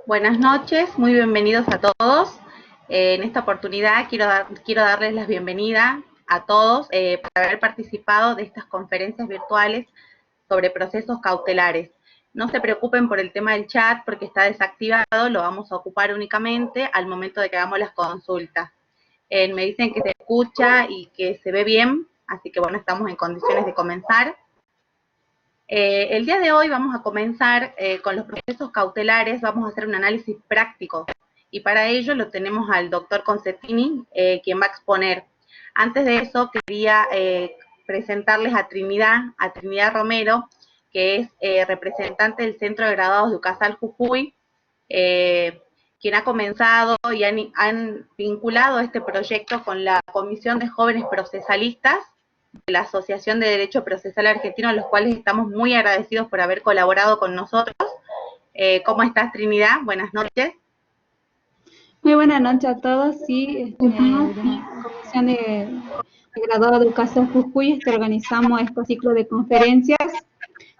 Buenas noches, muy bienvenidos a todos. En esta oportunidad quiero darles la bienvenida a todos por haber participado de estas conferencias virtuales sobre procesos cautelares. No se preocupen por el tema del chat porque está desactivado, lo vamos a ocupar únicamente al momento de que hagamos las consultas. Me dicen que se escucha y que se ve bien, así que bueno, estamos en condiciones de comenzar. El día de hoy vamos a comenzar con los procesos cautelares, vamos a hacer un análisis práctico y para ello lo tenemos al doctor Concettini, quien va a exponer. Antes de eso quería presentarles a Trinidad Romero, que es representante del Centro de Graduados de UCASAL Jujuy, quien ha comenzado y han vinculado este proyecto con la Comisión de Jóvenes Procesalistas de la Asociación de Derecho Procesal Argentino, a los cuales estamos muy agradecidos por haber colaborado con nosotros. ¿Cómo estás, Trinidad? Buenas noches. Muy buenas noches a todos. Sí, de la Comisión de Graduados de UCASAL Jujuy organizamos este ciclo de conferencias.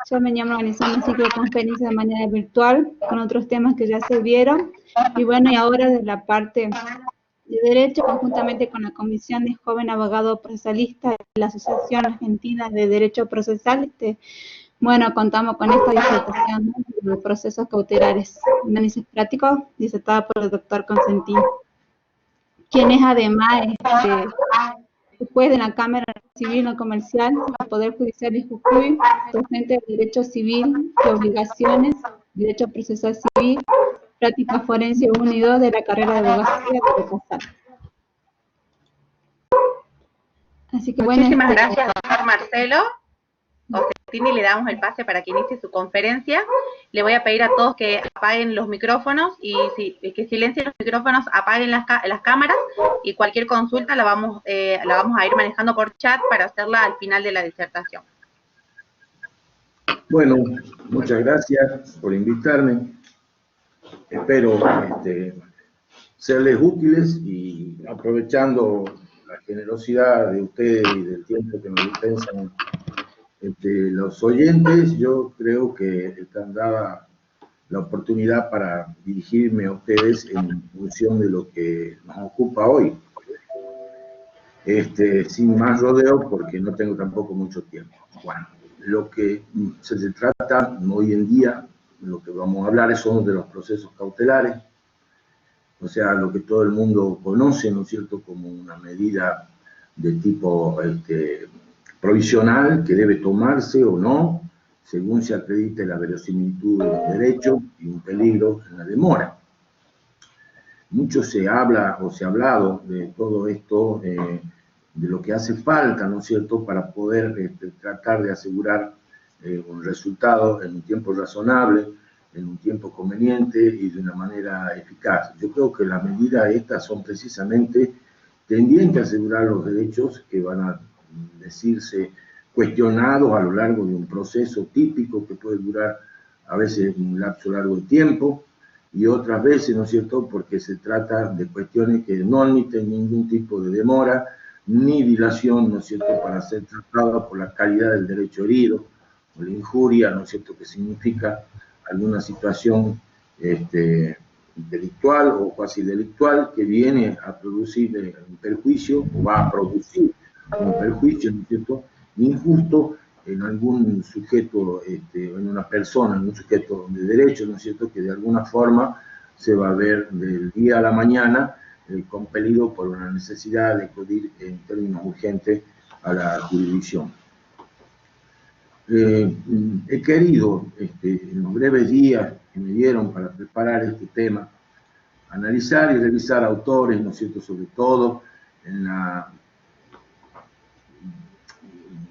Ya veníamos organizando un ciclo de conferencias de manera virtual con otros temas que ya se vieron. Y bueno, y ahora desde la parte de Derecho, conjuntamente con la Comisión de Joven Abogado Procesalista de la Asociación Argentina de Derecho Procesal, bueno, contamos con esta disertación de procesos cautelares, análisis práctico, disertada por el doctor Concettini, quien es además juez de la Cámara Civil no Comercial del Poder Judicial de Jujuy, docente de Derecho Civil y Obligaciones, Derecho Procesal Civil, Práctica Forense 1 y 2 de la carrera de Abogacía de UCASAL. Así que bueno, muchísimas gracias, doctor Marcelo Concettini. Le damos el pase para que inicie su conferencia. Le voy a pedir a todos que apaguen los micrófonos y que silencien los micrófonos, apaguen las cámaras y cualquier consulta la vamos a ir manejando por chat para hacerla al final de la disertación. Bueno, muchas gracias por invitarme. Espero serles útiles y aprovechando la generosidad de ustedes y del tiempo que nos dispensan los oyentes, yo creo que están dada la oportunidad para dirigirme a ustedes en función de lo que nos ocupa hoy. Sin más rodeo, porque no tengo tampoco mucho tiempo. Bueno, lo que se trata hoy en día, lo que vamos a hablar son de los procesos cautelares, o sea, lo que todo el mundo conoce, ¿no es cierto?, como una medida de tipo provisional que debe tomarse o no, según se acredite la verosimilitud de los derechos y un peligro en la demora. Mucho se habla o se ha hablado de todo esto, de lo que hace falta, ¿no es cierto?, para poder tratar de asegurar un resultado en un tiempo razonable, en un tiempo conveniente y de una manera eficaz. Yo creo que las medidas estas son precisamente tendientes a asegurar los derechos que van a decirse cuestionados a lo largo de un proceso típico que puede durar a veces un lapso largo de tiempo y otras veces, ¿no es cierto?, porque se trata de cuestiones que no admiten ningún tipo de demora ni dilación, ¿no es cierto?, para ser tratadas por la calidad del derecho herido o la injuria, ¿no es cierto?, que significa alguna situación delictual o cuasi delictual que viene a producir un perjuicio o va a producir un perjuicio, ¿no es cierto?, injusto en algún sujeto, en una persona, en un sujeto de derecho, ¿no es cierto?, que de alguna forma se va a ver del día a la mañana compelido por una necesidad de acudir en términos urgentes a la jurisdicción. He querido, en los breves días que me dieron para preparar este tema, analizar y revisar autores, ¿no es cierto?, sobre todo en la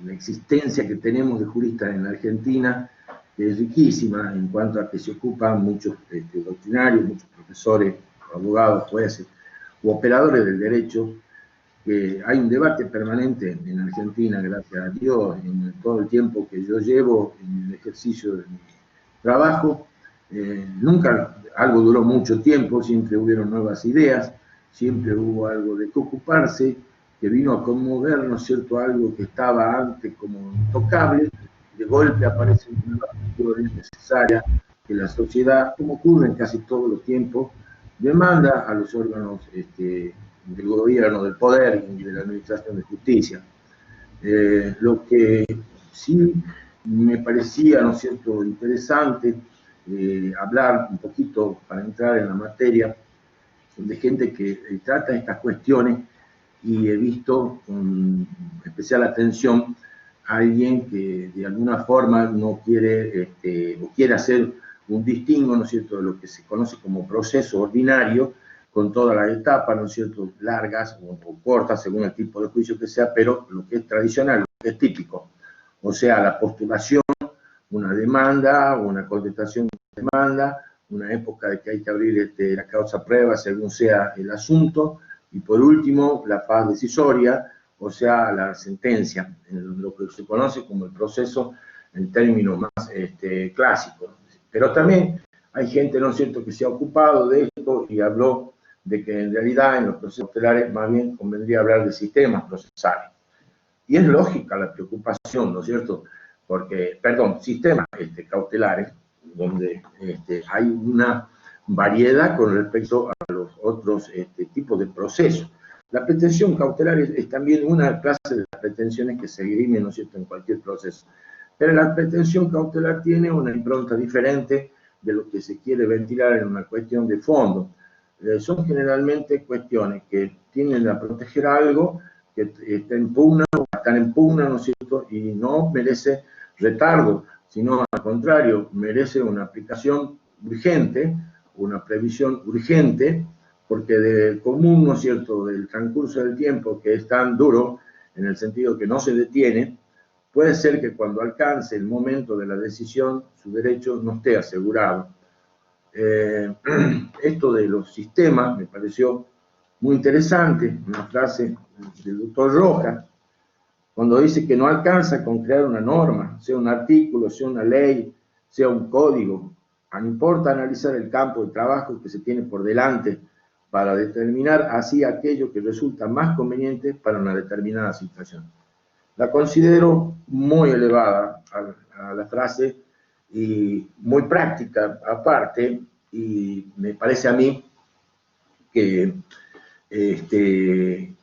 existencia que tenemos de juristas en la Argentina, que es riquísima en cuanto a que se ocupan muchos doctrinarios, muchos profesores, abogados, jueces u operadores del derecho. Hay un debate permanente en Argentina, gracias a Dios, en todo el tiempo que yo llevo en el ejercicio de mi trabajo. Nunca algo duró mucho tiempo, siempre hubieron nuevas ideas, siempre hubo algo de que ocuparse, que vino a conmover, ¿no es cierto?, algo que estaba antes como intocable, de golpe aparecen nuevas figuras necesarias que la sociedad, como ocurre en casi todos los tiempos, demanda a los órganos del gobierno, del poder y de la administración de justicia. Lo que sí me parecía, ¿no es cierto?, interesante hablar un poquito para entrar en la materia de gente que trata estas cuestiones, y he visto con especial atención a alguien que de alguna forma no quiere o quiere hacer un distingo, ¿no es cierto?, de lo que se conoce como proceso ordinario, con todas las etapas, ¿no es cierto?, largas o cortas, según el tipo de juicio que sea, pero lo que es tradicional, lo que es típico. O sea, la postulación, una demanda, una contestación de demanda, una época de que hay que abrir la causa prueba según sea el asunto, y por último, la faz decisoria, o sea, la sentencia, en lo que se conoce como el proceso en términos más clásicos. Pero también hay gente, ¿no es cierto?, que se ha ocupado de esto y habló de que en realidad en los procesos cautelares más bien convendría hablar de sistemas procesales. Y es lógica la preocupación, ¿no es cierto?, porque, perdón, sistemas cautelares, donde hay una variedad con respecto a los otros tipos de procesos. La pretensión cautelar es también una clase de las pretensiones que se dirimen, ¿no es cierto?, en cualquier proceso. Pero la pretensión cautelar tiene una impronta diferente de lo que se quiere ventilar en una cuestión de fondo. Son generalmente cuestiones que tienden a proteger algo que está en pugna, o están en pugna, ¿no es cierto?, y no merece retardo, sino al contrario, merece una aplicación urgente, una previsión urgente, porque del común, ¿no es cierto?, del transcurso del tiempo, que es tan duro, en el sentido que no se detiene, puede ser que cuando alcance el momento de la decisión, su derecho no esté asegurado. Esto de los sistemas me pareció muy interesante, una frase del doctor Rojas, cuando dice que no alcanza con crear una norma, sea un artículo, sea una ley, sea un código. No importa analizar el campo de trabajo que se tiene por delante para determinar así aquello que resulta más conveniente para una determinada situación. La considero muy elevada a la frase y muy práctica aparte, y me parece a mí que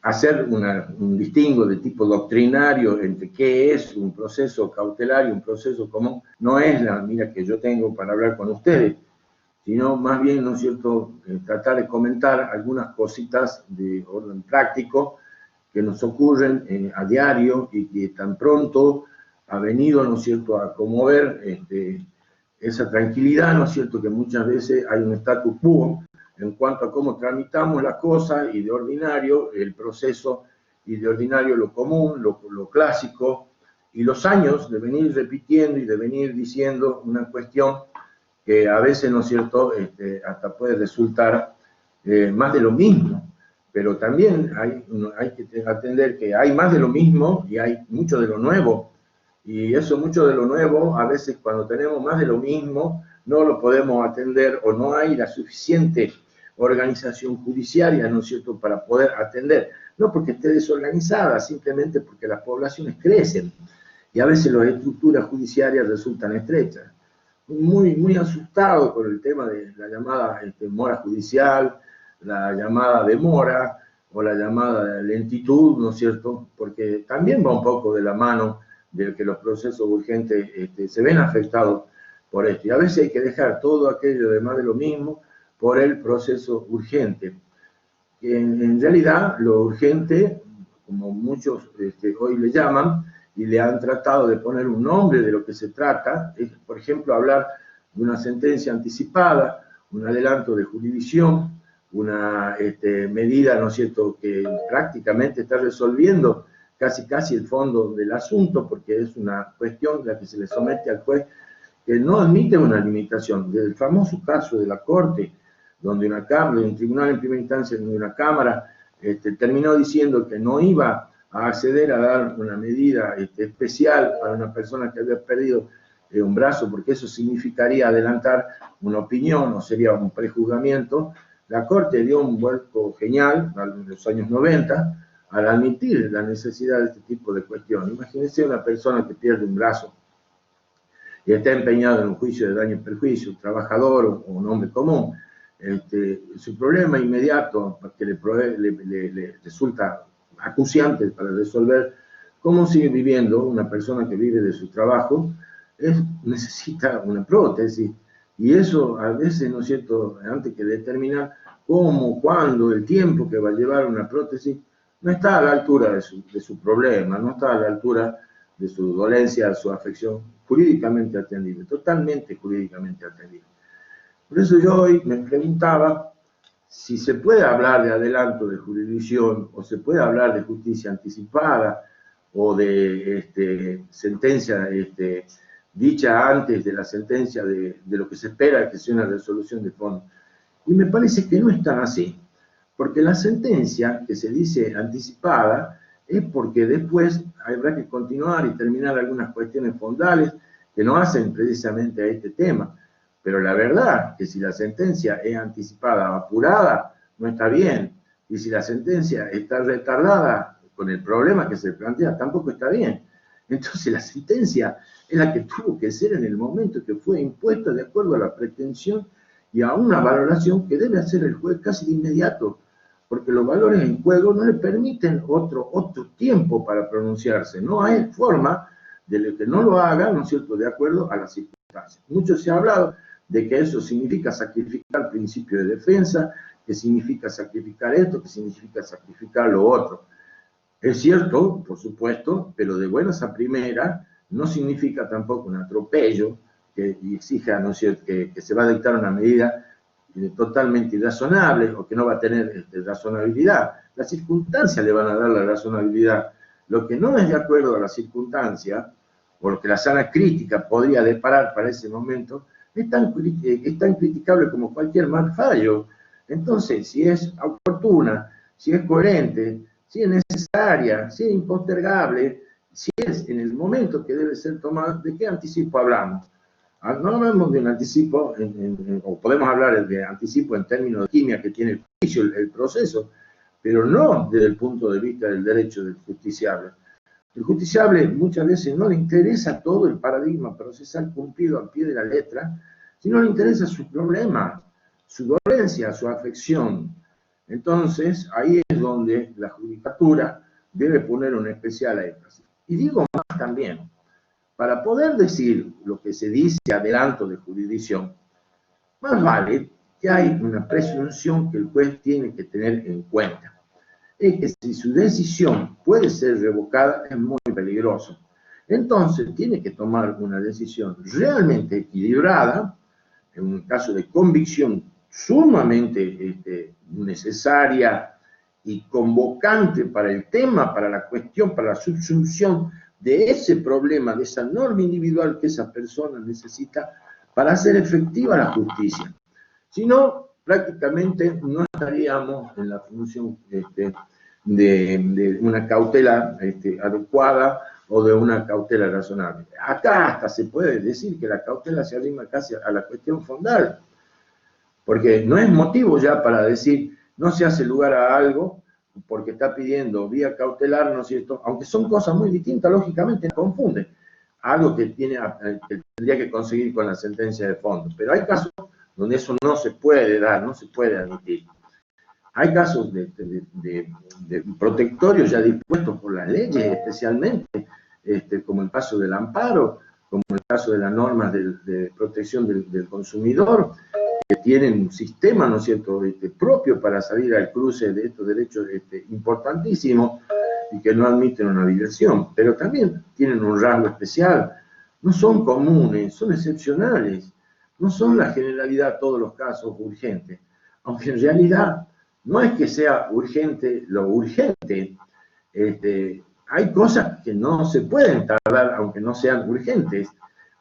hacer un distingo de tipo doctrinario entre qué es un proceso cautelar y un proceso común no es la mira que yo tengo para hablar con ustedes, sino más bien, ¿no es cierto?, tratar de comentar algunas cositas de orden práctico que nos ocurren a diario y que tan pronto ha venido, ¿no es cierto?, a conmover esa tranquilidad, ¿no es cierto?, que muchas veces hay un status quo en cuanto a cómo tramitamos las cosas, y de ordinario el proceso, y de ordinario lo común, lo clásico, y los años de venir repitiendo y de venir diciendo una cuestión que a veces, ¿no es cierto?, hasta puede resultar más de lo mismo, pero también hay que atender que hay más de lo mismo y hay mucho de lo nuevo, y eso mucho de lo nuevo, a veces cuando tenemos más de lo mismo, no lo podemos atender, o no hay la suficiente organización judiciaria, ¿no es cierto?, para poder atender. No porque esté desorganizada, simplemente porque las poblaciones crecen, y a veces las estructuras judiciarias resultan estrechas. Muy asustado con el tema de la llamada mora judicial, la llamada demora, o la llamada lentitud, ¿no es cierto?, porque también va un poco de la mano de que los procesos urgentes se ven afectados por esto. Y a veces hay que dejar todo aquello de más de lo mismo por el proceso urgente. En realidad, lo urgente, como muchos hoy le llaman, y le han tratado de poner un nombre de lo que se trata, es, por ejemplo, hablar de una sentencia anticipada, un adelanto de jurisdicción, una medida, ¿no es cierto?, que prácticamente está resolviendo casi el fondo del asunto, porque es una cuestión la que se le somete al juez que no admite una limitación. Del famoso caso de la Corte, donde una cámara, un tribunal en primera instancia, donde una cámara terminó diciendo que no iba a acceder a dar una medida especial para una persona que había perdido un brazo, porque eso significaría adelantar una opinión, o sería un prejuzgamiento. La Corte dio un vuelco genial en los años 90 al admitir la necesidad de este tipo de cuestión. Imagínense una persona que pierde un brazo y está empeñado en un juicio de daño y perjuicio, trabajador o un hombre común, su problema inmediato que le resulta acuciante para resolver cómo sigue viviendo una persona que vive de su trabajo, necesita una prótesis. Y eso a veces, ¿no es cierto?, antes que determinar cómo, cuándo, el tiempo que va a llevar una prótesis, no está a la altura de su problema, no está a la altura de su dolencia, de su afección, jurídicamente atendible, totalmente jurídicamente atendible. Por eso yo hoy me preguntaba si se puede hablar de adelanto de jurisdicción, o se puede hablar de justicia anticipada, o de sentencia dicha antes de la sentencia de lo que se espera que sea una resolución de fondo. Y me parece que no es tan así, porque la sentencia que se dice anticipada es porque después habrá que continuar y terminar algunas cuestiones fondales que no hacen precisamente a este tema. Pero la verdad que si la sentencia es anticipada o apurada, no está bien. Y si la sentencia está retardada con el problema que se plantea, tampoco está bien. Entonces la sentencia es la que tuvo que ser en el momento que fue impuesta de acuerdo a la pretensión y a una valoración que debe hacer el juez casi de inmediato, porque los valores en juego no le permiten otro tiempo para pronunciarse. No hay forma de que no lo haga, ¿no es cierto?, de acuerdo a las circunstancias. Mucho se ha hablado de que eso significa sacrificar el principio de defensa, que significa sacrificar esto, que significa sacrificar lo otro. Es cierto, por supuesto, pero de buenas a primera no significa tampoco un atropello que exija, ¿no es cierto?, que se va a dictar una medida totalmente irrazonable o que no va a tener razonabilidad. Las circunstancias le van a dar la razonabilidad. Lo que no es de acuerdo a la circunstancia, o lo que la sana crítica podría deparar para ese momento, es tan criticable como cualquier mal fallo. Entonces, si es oportuna, si es coherente, si es necesaria, si es impostergable, si es en el momento que debe ser tomada, ¿de qué anticipo hablamos? No hablamos de un anticipo, o podemos hablar de anticipo en términos de química que tiene el juicio, el proceso, pero no desde el punto de vista del derecho del justiciable. El justiciable muchas veces no le interesa todo el paradigma procesal cumplido al pie de la letra, sino le interesa su problema, su dolencia, su afección. Entonces, ahí es donde la judicatura debe poner un especial énfasis. Y digo más también, para poder decir lo que se dice adelanto de jurisdicción, más vale que hay una presunción que el juez tiene que tener en cuenta. Es que si su decisión puede ser revocada, es muy peligroso. Entonces, tiene que tomar una decisión realmente equilibrada, en un caso de convicción sumamente necesaria y convocante para el tema, para la cuestión, para la subsunción de ese problema, de esa norma individual que esa persona necesita para hacer efectiva la justicia. Si no, prácticamente no estaríamos en la función de una cautela adecuada o de una cautela razonable. Acá hasta se puede decir que la cautela se arrima casi a la cuestión fondal, porque no es motivo ya para decir no se hace lugar a algo porque está pidiendo vía cautelar, ¿no es cierto? Aunque son cosas muy distintas, lógicamente no confunde. Algo que tendría que conseguir con la sentencia de fondo. Pero hay casos donde eso no se puede dar, no se puede admitir. Hay casos de protectorios ya dispuestos por las leyes, especialmente, como el caso del amparo, como el caso de las normas de protección del consumidor, que tienen un sistema, ¿no es cierto?, propio para salir al cruce de estos derechos importantísimos y que no admiten una diversión, pero también tienen un rasgo especial. No son comunes, son excepcionales, no son la generalidad todos los casos urgentes, aunque en realidad no es que sea urgente lo urgente, hay cosas que no se pueden tardar aunque no sean urgentes.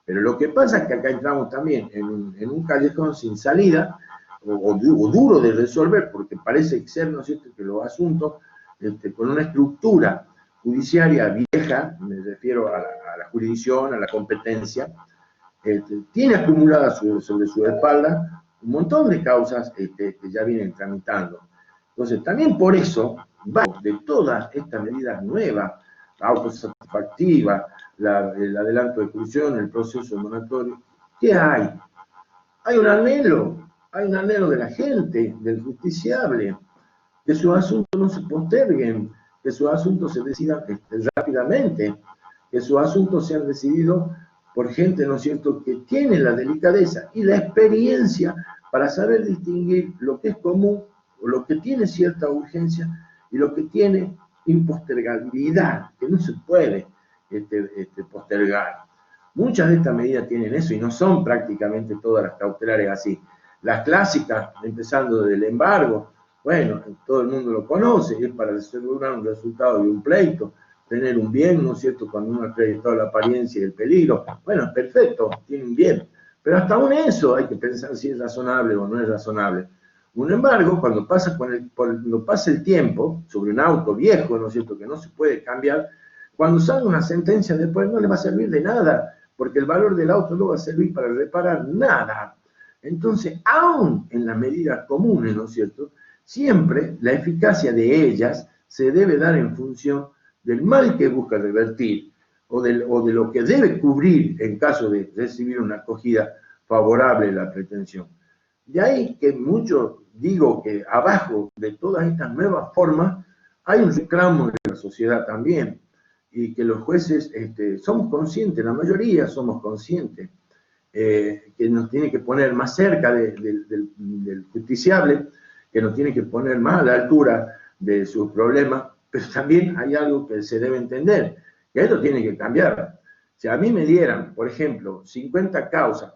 Pero lo que pasa es que acá entramos también en un callejón sin salida, o duro de resolver, porque parece ser, ¿no es cierto?, que los asuntos con una estructura judiciaria vieja, me refiero a la jurisdicción, a la competencia, tiene acumulada sobre su espalda un montón de causas que ya vienen tramitando. Entonces, también por eso, de todas estas medidas nuevas, autosatisfactivas, el adelanto de exclusión, el proceso monatorio. ¿Qué hay? Hay un anhelo de la gente, del justiciable, que sus asuntos no se posterguen, que sus asuntos se decidan rápidamente, que sus asuntos sean decididos por gente, ¿no es cierto?, que tiene la delicadeza y la experiencia para saber distinguir lo que es común o lo que tiene cierta urgencia y lo que tiene impostergabilidad, que no se puede postergar. Muchas de estas medidas tienen eso y no son prácticamente todas las cautelares así. Las clásicas, empezando del embargo, bueno, todo el mundo lo conoce, es para asegurar un resultado de un pleito, tener un bien, ¿no es cierto?, cuando uno ha acreditado la apariencia y el peligro. Bueno, es perfecto, tiene un bien. Pero hasta aún eso hay que pensar si es razonable o no es razonable. Un embargo, cuando pasa el tiempo sobre un auto viejo, ¿no es cierto?, que no se puede cambiar, cuando salga una sentencia después no le va a servir de nada, porque el valor del auto no va a servir para reparar nada. Entonces, aún en las medidas comunes, ¿no es cierto?, siempre la eficacia de ellas se debe dar en función del mal que busca revertir o de lo que debe cubrir en caso de recibir una acogida favorable de la pretensión. De ahí que mucho digo que abajo de todas estas nuevas formas hay un reclamo de la sociedad también, y que los jueces somos conscientes, la mayoría somos conscientes, que nos tiene que poner más cerca del justiciable, que nos tiene que poner más a la altura de sus problemas, pero también hay algo que se debe entender, que esto tiene que cambiar. Si a mí me dieran, por ejemplo, 50 causas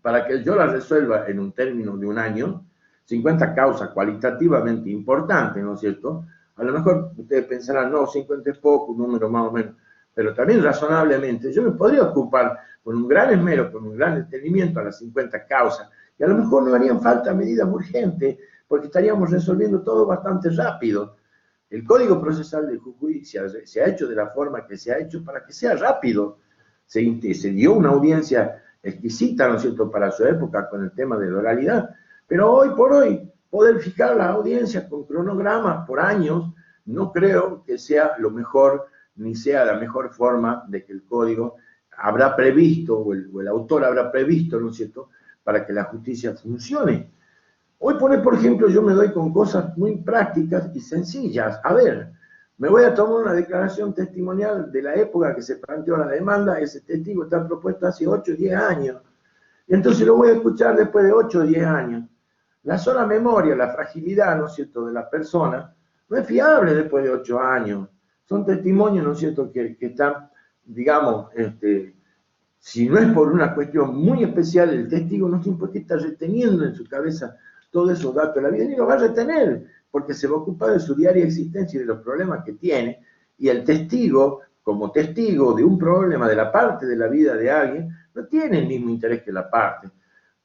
para que yo las resuelva en un término de un año, 50 causas cualitativamente importantes, ¿no es cierto? A lo mejor ustedes pensarán, no, 50 es poco, un número más o menos, pero también razonablemente yo me podría ocupar con un gran esmero, con un gran detenimiento a las 50 causas, y a lo mejor no harían falta medidas urgentes, porque estaríamos resolviendo todo bastante rápido. El Código Procesal de Jujuy se ha hecho de la forma que se ha hecho para que sea rápido. Se dio una audiencia exquisita, ¿no es cierto?, para su época con el tema de la oralidad, pero hoy por hoy poder fijar las audiencias con cronogramas por años no creo que sea lo mejor, ni sea la mejor forma de que el código habrá previsto, o el autor habrá previsto, ¿no es cierto?, para que la justicia funcione. Hoy por ejemplo, yo me doy con cosas muy prácticas y sencillas. A ver, me voy a tomar una declaración testimonial de la época que se planteó la demanda, ese testigo está propuesto hace 8 o 10 años, y entonces lo voy a escuchar después de 8 o 10 años. La sola memoria, la fragilidad, ¿no es cierto?, de la persona, no es fiable después de 8 años. Son testimonios, ¿no es cierto?, que están, digamos, si no es por una cuestión muy especial, el testigo no tiene por qué estar reteniendo en su cabeza todos esos datos de la vida, ni lo va a retener, porque se va a ocupar de su diaria existencia y de los problemas que tiene, y el testigo, como testigo de un problema de la parte de la vida de alguien, no tiene el mismo interés que la parte.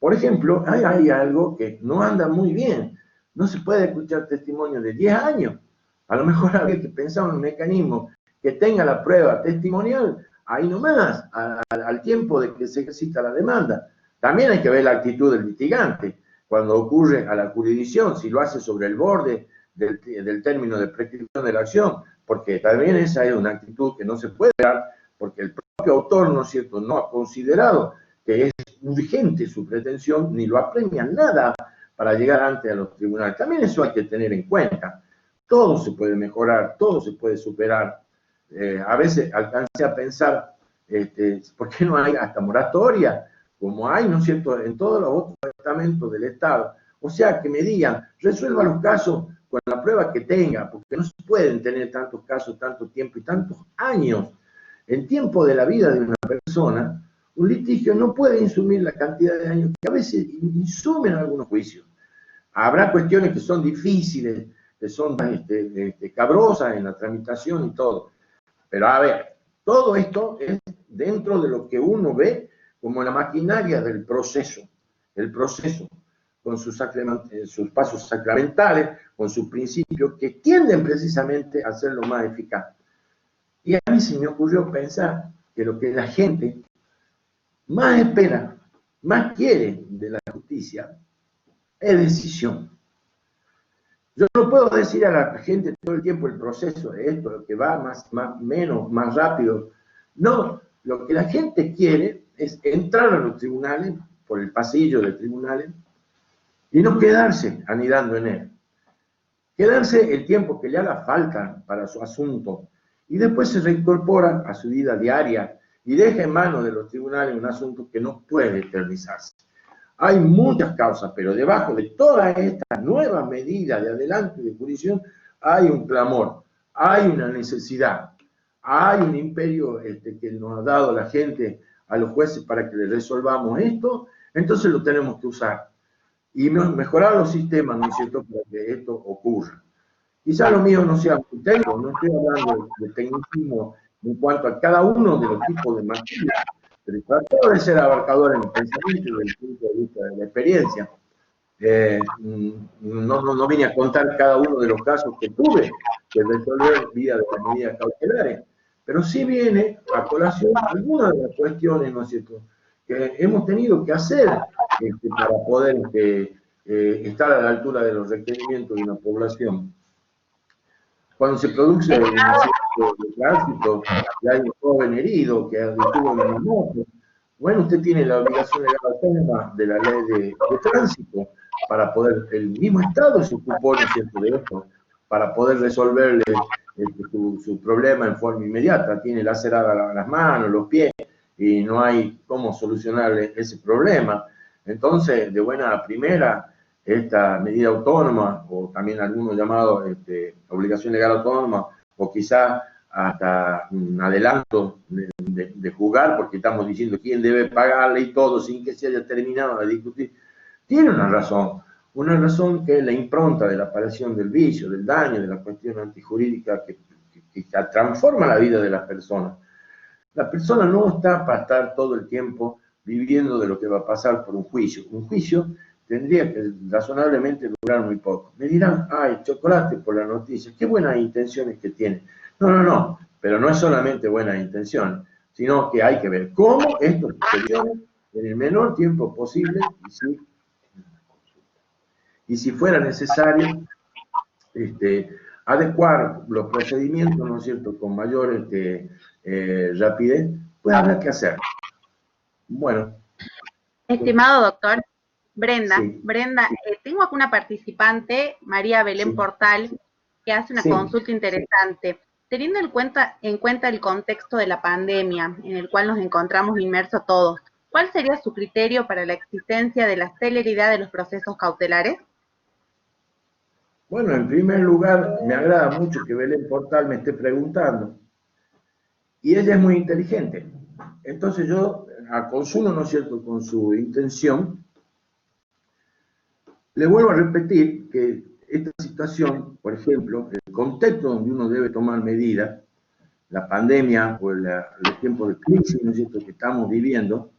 Por ejemplo, hay algo que no anda muy bien. No se puede escuchar testimonio de 10 años. A lo mejor habría que pensar en un mecanismo que tenga la prueba testimonial ahí nomás, al tiempo de que se ejercita la demanda. También hay que ver la actitud del litigante cuando ocurre a la jurisdicción, si lo hace sobre el borde del término de prescripción de la acción, porque también esa es una actitud que no se puede dar, porque el propio autor, ¿no es cierto?, no ha considerado que es urgente su pretensión, ni lo apremia nada para llegar ante a los tribunales. También eso hay que tener en cuenta. Todo se puede mejorar, todo se puede superar. A veces alcancé a pensar, ¿por qué no hay hasta moratoria? Como hay, ¿no es cierto?, en todos los otros estamentos del Estado. O sea, que me digan, resuelva los casos con la prueba que tenga, porque no se pueden tener tantos casos, tanto tiempo y tantos años. El tiempo de la vida de una persona, un litigio no puede insumir la cantidad de años que a veces insumen algunos juicios. Habrá cuestiones que son difíciles, que son cabrosas en la tramitación y todo. Pero a ver, todo esto es dentro de lo que uno ve como la maquinaria del proceso. El proceso, con sus pasos sacramentales, con sus principios que tienden precisamente a hacerlo más eficaz. Y a mí se me ocurrió pensar que lo que la gente más espera, más quiere de la justicia, es decisión. Yo no puedo decir a la gente todo el tiempo el proceso de esto, que va más rápido, No, lo que la gente quiere es entrar a los tribunales, por el pasillo de tribunales, y no quedarse anidando en él. Quedarse el tiempo que le haga falta para su asunto y después se reincorpora a su vida diaria y deja en manos de los tribunales un asunto que no puede eternizarse. Hay muchas causas, pero debajo de todas estas nuevas medidas de adelanto y de jurisdicción hay un clamor, hay una necesidad, hay un imperio que nos ha dado la gente a los jueces para que le resolvamos esto, entonces lo tenemos que usar y mejorar los sistemas, ¿no es cierto?, para que esto ocurra. Quizá lo mío no sea muy técnico, no estoy hablando de tecnicismo en cuanto a cada uno de los tipos de materias, pero trato de ser abarcador en el pensamiento y desde el punto de vista de la experiencia. No vine a contar cada uno de los casos que tuve que resolver vía de las medidas cautelares, pero sí viene a colación algunas de las cuestiones, ¿no es cierto?, que hemos tenido que hacer para poder estar a la altura de los requerimientos de una población. Cuando se produce un accidente de tránsito y hay un joven herido que estuvo en una moto, bueno, usted tiene la obligación legal autónoma de la ley de tránsito para poder, el mismo Estado se ocupó, ¿no es cierto?, de esto, para poder resolverle su problema en forma inmediata. Tiene lacerada las manos, los pies, y no hay cómo solucionarle ese problema. Entonces, de buena primera, esta medida autónoma, o también algunos llamados obligación legal autónoma, o quizás hasta un adelanto de juzgar, porque estamos diciendo quién debe pagarle y todo, sin que se haya terminado de discutir, tiene una razón que es la impronta de la aparición del vicio, del daño, de la cuestión antijurídica que transforma la vida de las personas. La persona no está para estar todo el tiempo viviendo de lo que va a pasar por un juicio. Un juicio tendría que razonablemente durar muy poco. Me dirán, ay, Chocolate por la noticia, qué buenas intenciones que tiene. No, pero no es solamente buenas intenciones, sino que hay que ver cómo esto sucedió en el menor tiempo posible y si fuera necesario adecuar los procedimientos, ¿no es cierto?, con mayor rapidez, pues habrá que hacer. Bueno. Estimado doctor, Brenda, Sí. tengo acá una participante, María Belén Portal, que hace una consulta interesante. Teniendo en cuenta el contexto de la pandemia en el cual nos encontramos inmersos todos, ¿cuál sería su criterio para la existencia de la celeridad de los procesos cautelares? Bueno, en primer lugar, me agrada mucho que Belén Portal me esté preguntando. Y ella es muy inteligente. Entonces yo, a consumo, ¿no es cierto?, con su intención, le vuelvo a repetir que esta situación, por ejemplo, el contexto donde uno debe tomar medidas, la pandemia o los tiempos de crisis, ¿no es cierto?, que estamos viviendo,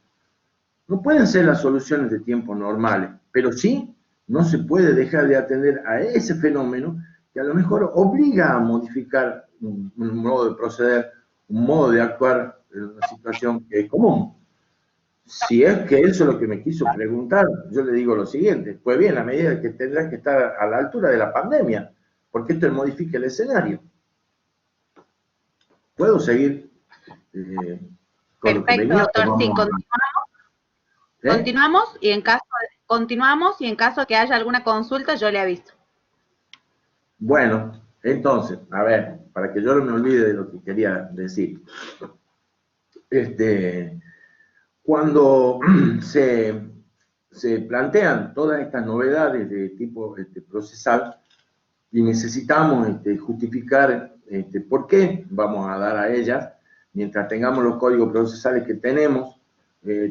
no pueden ser las soluciones de tiempo normales, pero sí no se puede dejar de atender a ese fenómeno que a lo mejor obliga a modificar un modo de proceder, un modo de actuar en una situación que es común. Si es que eso es lo que me quiso preguntar, yo le digo lo siguiente, pues bien, a medida que tendrán que estar a la altura de la pandemia, porque esto modifica el escenario. ¿Puedo seguir con lo que venía? Perfecto, doctor, sí, continuamos y en caso que haya alguna consulta, yo le aviso. Bueno, entonces, a ver, para que yo no me olvide de lo que quería decir. Cuando se plantean todas estas novedades de tipo procesal y necesitamos justificar por qué vamos a dar a ellas, mientras tengamos los códigos procesales que tenemos,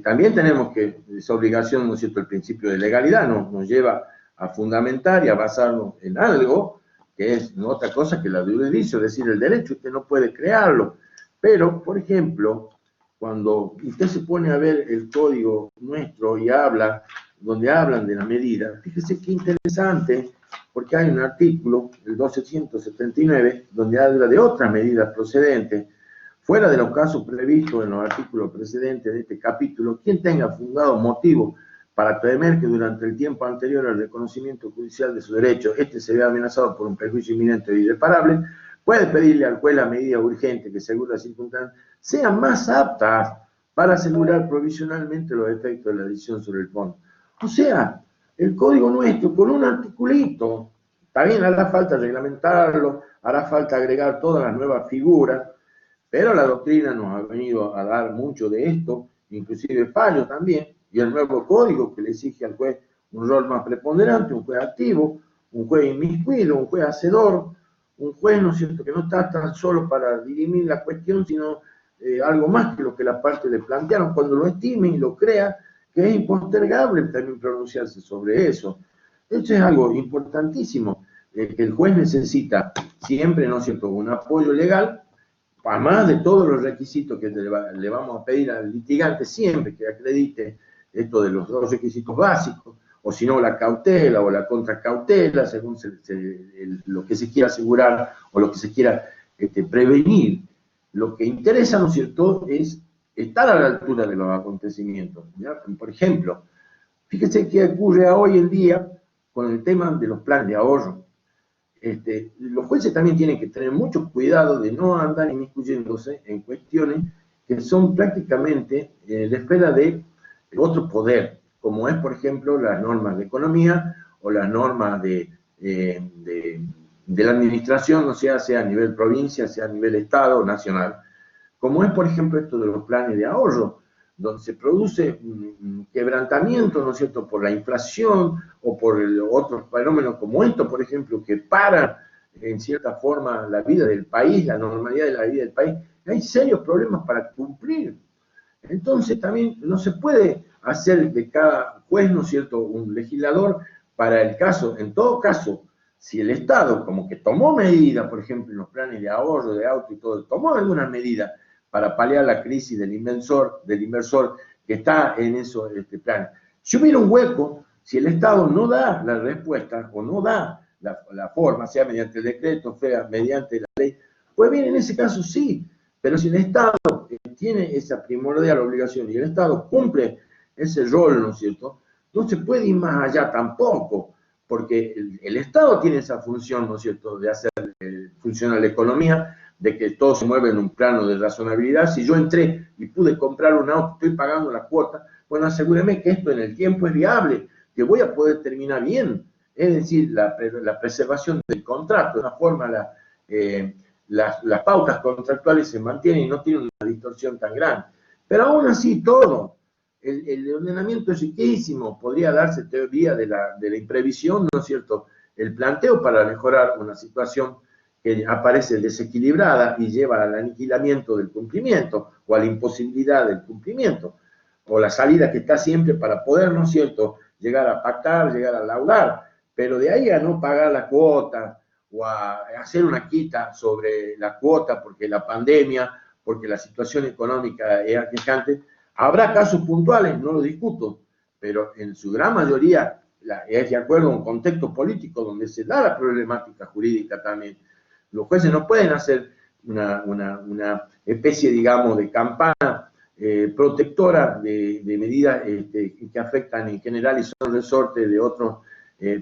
también tenemos que, esa obligación, ¿no es cierto?, el principio de legalidad nos lleva a fundamentar y a basarnos en algo que es no otra cosa que la de jurisdicción, es decir, el derecho, usted no puede crearlo. Pero, por ejemplo, cuando usted se pone a ver el código nuestro y donde hablan de la medida, fíjese qué interesante, porque hay un artículo, el 1279, donde habla de otras medidas procedentes, fuera de los casos previstos en los artículos precedentes de este capítulo, quien tenga fundado motivo para temer que durante el tiempo anterior al reconocimiento judicial de su derecho, se vea amenazado por un perjuicio inminente e irreparable, puede pedirle al juez la medida urgente que según las circunstancias sean más aptas para asegurar provisionalmente los efectos de la decisión sobre el fondo. O sea, el código nuestro, con un articulito, también hará falta reglamentarlo, hará falta agregar todas las nuevas figuras, pero la doctrina nos ha venido a dar mucho de esto, inclusive fallos también, y el nuevo código que le exige al juez un rol más preponderante, un juez activo, un juez inmiscuido, un juez hacedor, un juez, ¿no es cierto?, que no está tan solo para dirimir la cuestión, sino algo más que lo que la parte le plantearon, cuando lo estime y lo crea, que es impostergable también pronunciarse sobre eso. Esto es algo importantísimo, que el juez necesita siempre, ¿no es cierto?, un apoyo legal, además de todos los requisitos que le vamos a pedir al litigante siempre que acredite esto de los dos requisitos básicos, o si no la cautela o la contracautela, según lo que se quiera asegurar o lo que se quiera prevenir. Lo que interesa, ¿no es cierto?, es estar a la altura de los acontecimientos, ¿ya? Por ejemplo, fíjese qué ocurre hoy en día con el tema de los planes de ahorro. Los jueces también tienen que tener mucho cuidado de no andar inmiscuyéndose en cuestiones que son prácticamente de esfera de otro poder, como es, por ejemplo, las normas de economía o las normas de la administración, o sea a nivel provincia, sea a nivel estado o nacional, como es, por ejemplo, esto de los planes de ahorro, donde se produce un quebrantamiento, ¿no es cierto?, por la inflación o por otros fenómenos como esto, por ejemplo, que paran en cierta forma la vida del país, la normalidad de la vida del país. Hay serios problemas para cumplir. Entonces también no se puede hacer de cada juez, ¿no es cierto?, un legislador para el caso. En todo caso, si el Estado como que tomó medidas, por ejemplo, en los planes de ahorro, de auto y todo, tomó alguna medida para paliar la crisis del inversor que está en esos planes. Si hubiera un hueco, si el Estado no da la respuesta o no da la forma, sea mediante el decreto, sea mediante la ley, pues bien, en ese caso sí, pero si el Estado tiene esa primordial obligación y el Estado cumple ese rol, ¿no es cierto?, no se puede ir más allá tampoco, porque el Estado tiene esa función, ¿no es cierto?, de hacer funcionar la economía, de que todo se mueve en un plano de razonabilidad. Si yo entré y pude comprar un auto, estoy pagando la cuota, bueno, asegúreme que esto en el tiempo es viable, que voy a poder terminar bien. Es decir, la preservación del contrato, de una forma las pautas contractuales se mantienen y no tienen una distorsión tan grande. Pero aún así todo, el ordenamiento es riquísimo, podría darse teoría de la imprevisión, ¿no es cierto?, el planteo para mejorar una situación que aparece desequilibrada y lleva al aniquilamiento del cumplimiento o a la imposibilidad del cumplimiento, o la salida que está siempre para poder, ¿no es cierto?, llegar a pactar, llegar a laudar, pero de ahí a no pagar la cuota o a hacer una quita sobre la cuota porque la pandemia, porque la situación económica es aquejante. Habrá casos puntuales, no lo discuto, pero en su gran mayoría es de acuerdo a un contexto político donde se da la problemática jurídica también. Los jueces no pueden hacer una especie, digamos, de campana protectora de medidas que afectan en general y son resorte de otros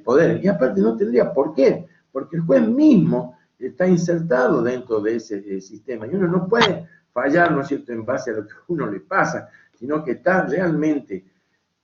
poderes. Y aparte no tendría por qué, porque el juez mismo está insertado dentro de ese sistema y uno no puede fallar, ¿no es cierto?, en base a lo que a uno le pasa, sino que está realmente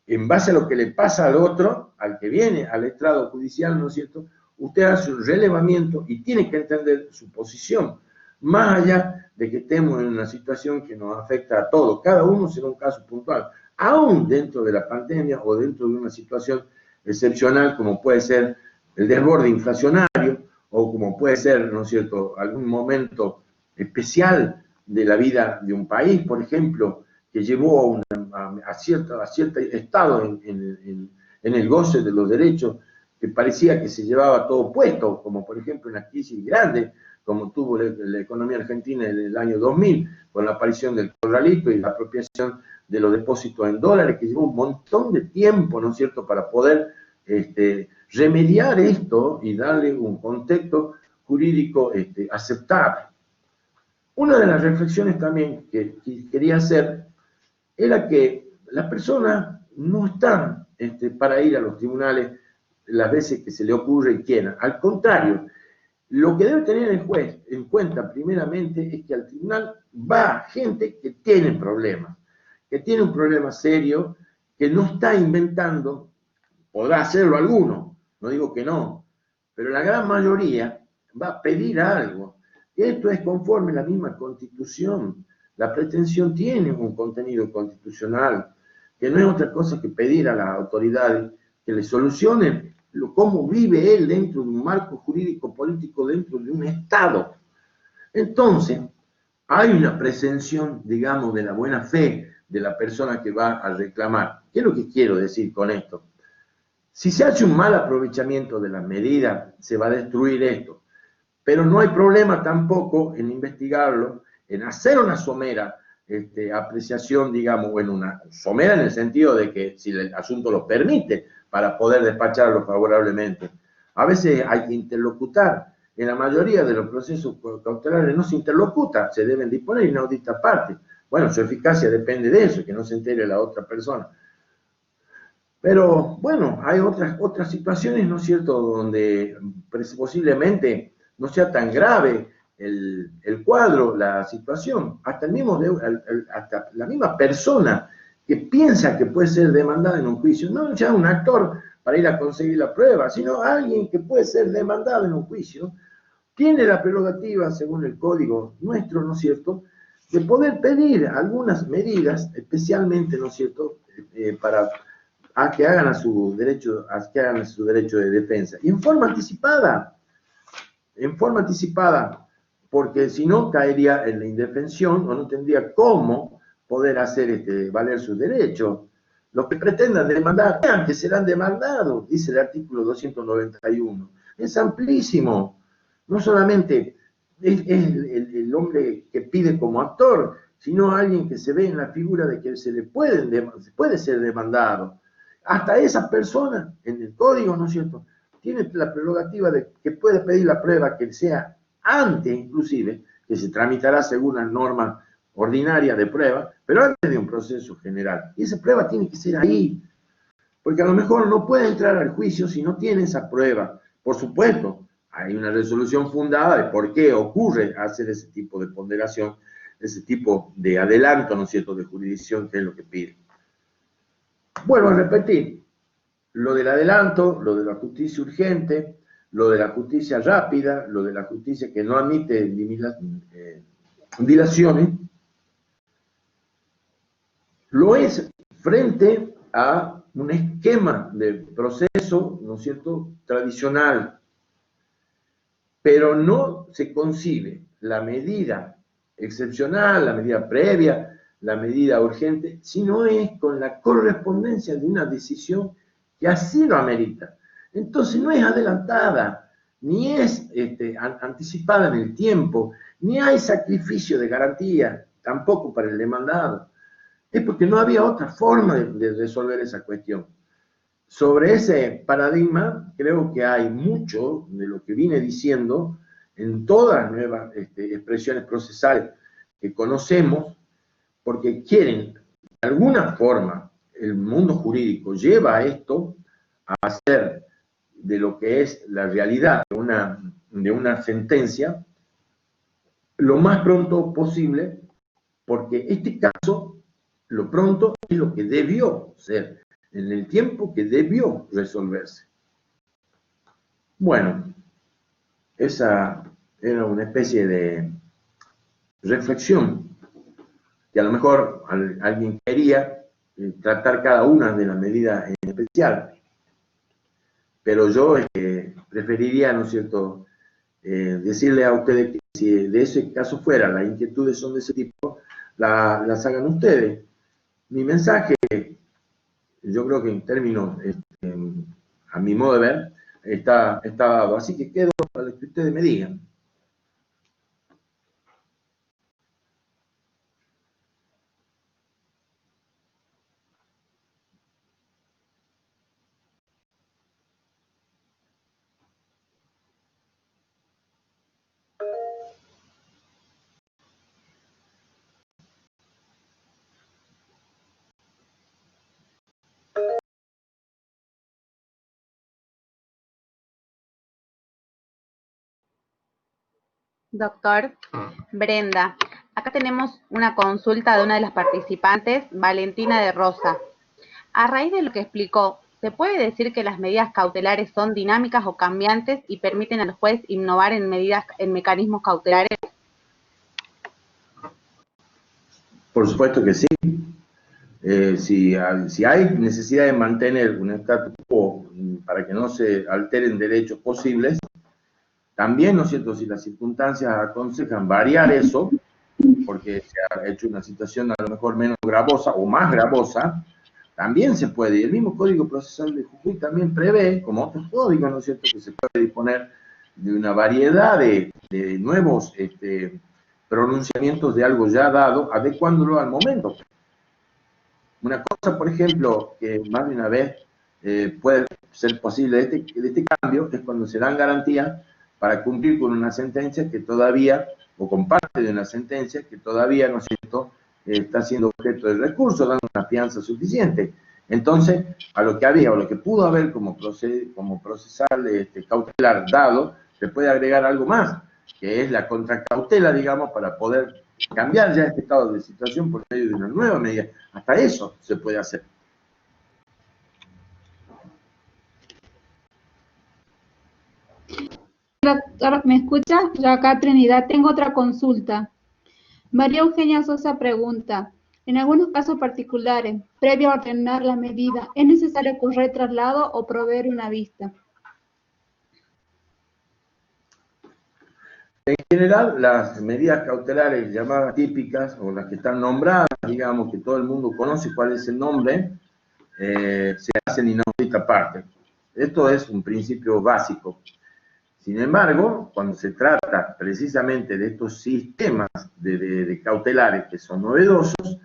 en base a lo que le pasa al otro, al que viene al estrado judicial, ¿no es cierto?, usted hace un relevamiento y tiene que entender su posición, más allá de que estemos en una situación que nos afecta a todos, cada uno será un caso puntual, aún dentro de la pandemia o dentro de una situación excepcional como puede ser el desborde inflacionario o como puede ser, ¿no es cierto?, algún momento especial de la vida de un país, por ejemplo, que llevó a cierto estado en el goce de los derechos, que parecía que se llevaba todo puesto, como por ejemplo una crisis grande, como tuvo la economía argentina en el año 2000, con la aparición del corralito y la apropiación de los depósitos en dólares, que llevó un montón de tiempo, ¿no es cierto?, para poder remediar esto y darle un contexto jurídico aceptable. Una de las reflexiones también que quería hacer era que las personas no están para ir a los tribunales las veces que se le ocurre y quieran. Al contrario, Lo que debe tener el juez en cuenta primeramente es que al tribunal va gente que tiene problemas, que tiene un problema serio, que no está inventando, podrá hacerlo alguno, no digo que no, pero la gran mayoría va a pedir algo. Y esto es conforme a la misma Constitución. La pretensión tiene un contenido constitucional, que no es otra cosa que pedir a las autoridades que le solucionen cómo vive él dentro de un marco jurídico político, dentro de un Estado. Entonces, hay una presunción, digamos, de la buena fe de la persona que va a reclamar. ¿Qué es lo que quiero decir con esto? Si se hace un mal aprovechamiento de las medidas, se va a destruir esto. Pero no hay problema tampoco en investigarlo, en hacer una somera apreciación, digamos, bueno, una somera en el sentido de que si el asunto lo permite, para poder despacharlo favorablemente. A veces hay que interlocutar. En la mayoría de los procesos cautelares no se interlocuta, se deben disponer inaudita parte. Bueno, su eficacia depende de eso, que no se entere la otra persona. Pero bueno, hay otras situaciones, ¿no es cierto?, donde posiblemente no sea tan grave el cuadro, la situación. Hasta, hasta la misma persona que piensa que puede ser demandada en un juicio, no ya un actor para ir a conseguir la prueba, sino alguien que puede ser demandado en un juicio, tiene la prerrogativa, según el código nuestro, ¿no es cierto?, de poder pedir algunas medidas, especialmente, ¿no es cierto?, para que hagan a su derecho, que hagan a su derecho de defensa. Y en forma anticipada, porque si no caería en la indefensión o no tendría cómo poder hacer valer sus derechos. Los que pretendan demandar, vean que serán demandados, dice el artículo 291. Es amplísimo. No solamente es el hombre que pide como actor, sino alguien que se ve en la figura de que se puede ser demandado. Hasta esa persona, en el código, ¿no es cierto?, tiene la prerrogativa de que puede pedir la prueba que sea antes, inclusive, que se tramitará según las normas ordinarias de prueba, pero antes de un proceso general. Y esa prueba tiene que ser ahí, porque a lo mejor no puede entrar al juicio si no tiene esa prueba. Por supuesto, hay una resolución fundada de por qué ocurre hacer ese tipo de ponderación, ese tipo de adelanto, ¿no es cierto?, de jurisdicción, que es lo que pide. Vuelvo a repetir, lo del adelanto, lo de la justicia urgente, lo de la justicia rápida, lo de la justicia que no admite dilaciones, lo es frente a un esquema de proceso, ¿no es cierto?, tradicional, pero no se concibe la medida excepcional, la medida previa, la medida urgente, sino es con la correspondencia de una decisión que así lo amerita. Entonces no es adelantada, ni es anticipada en el tiempo, ni hay sacrificio de garantía, tampoco para el demandado. Es porque no había otra forma de resolver esa cuestión. Sobre ese paradigma, creo que hay mucho de lo que vine diciendo en todas las nuevas expresiones procesales que conocemos, porque quieren, de alguna forma, el mundo jurídico lleva a esto a hacer de lo que es la realidad de una sentencia lo más pronto posible, porque este caso, lo pronto, es lo que debió ser, en el tiempo que debió resolverse. Bueno, esa era una especie de reflexión que a lo mejor alguien quería tratar cada una de las medidas en especial, pero yo preferiría, ¿no es cierto?, decirle a ustedes que si de ese caso fuera, las inquietudes son de ese tipo, las hagan ustedes. Mi mensaje, yo creo que en términos, a mi modo de ver, está dado. Así que quedo para que ustedes me digan. Doctor. Brenda, acá tenemos una consulta de una de las participantes, Valentina de Rosa. A raíz de lo que explicó, ¿se puede decir que las medidas cautelares son dinámicas o cambiantes y permiten al juez innovar en mecanismos cautelares? Por supuesto que sí. Si hay necesidad de mantener un status quo para que no se alteren derechos posibles, también, ¿no es cierto?, si las circunstancias aconsejan variar eso, porque se ha hecho una situación a lo mejor menos gravosa o más gravosa, también se puede. Y el mismo Código Procesal de Jujuy también prevé, como otros códigos, ¿no es cierto?, que se puede disponer de una variedad de nuevos pronunciamientos de algo ya dado, adecuándolo al momento. Una cosa, por ejemplo, que más de una vez puede ser posible de este cambio, es cuando se dan garantías para cumplir con una sentencia que todavía, o con parte de una sentencia que todavía, ¿no es cierto?, está siendo objeto de recurso, dando una fianza suficiente. Entonces, a lo que había o lo que pudo haber como procesal cautelar dado, se puede agregar algo más, que es la contracautela, digamos, para poder cambiar ya este estado de situación por medio de una nueva medida. Hasta eso se puede hacer. Doctor, ¿me escucha? Yo acá, Trinidad, tengo otra consulta. María Eugenia Sosa pregunta, en algunos casos particulares, previo a ordenar la medida, ¿es necesario correr traslado o proveer una vista? En general, las medidas cautelares llamadas típicas, o las que están nombradas, digamos, que todo el mundo conoce cuál es el nombre, se hacen inaudita parte. Esto es un principio básico. Sin embargo, cuando se trata precisamente de estos sistemas de cautelares que son novedosos,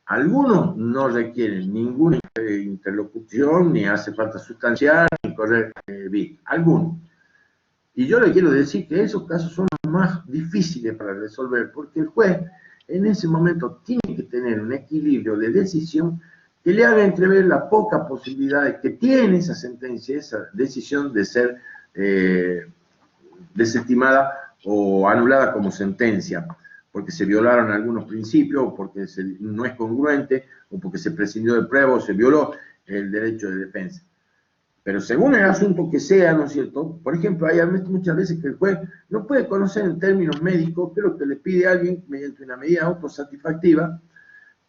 algunos no requieren ninguna interlocución, ni hace falta sustanciar, ni correr bit. Algunos. Y yo le quiero decir que esos casos son los más difíciles para resolver, porque el juez en ese momento tiene que tener un equilibrio de decisión que le haga entrever la poca posibilidad que tiene esa sentencia, esa decisión de ser desestimada o anulada como sentencia, porque se violaron algunos principios, o porque no es congruente, o porque se prescindió de prueba, o se violó el derecho de defensa. Pero según el asunto que sea, ¿no es cierto? Por ejemplo, hay muchas veces que el juez no puede conocer en términos médicos qué es lo que le pide a alguien mediante una medida autosatisfactiva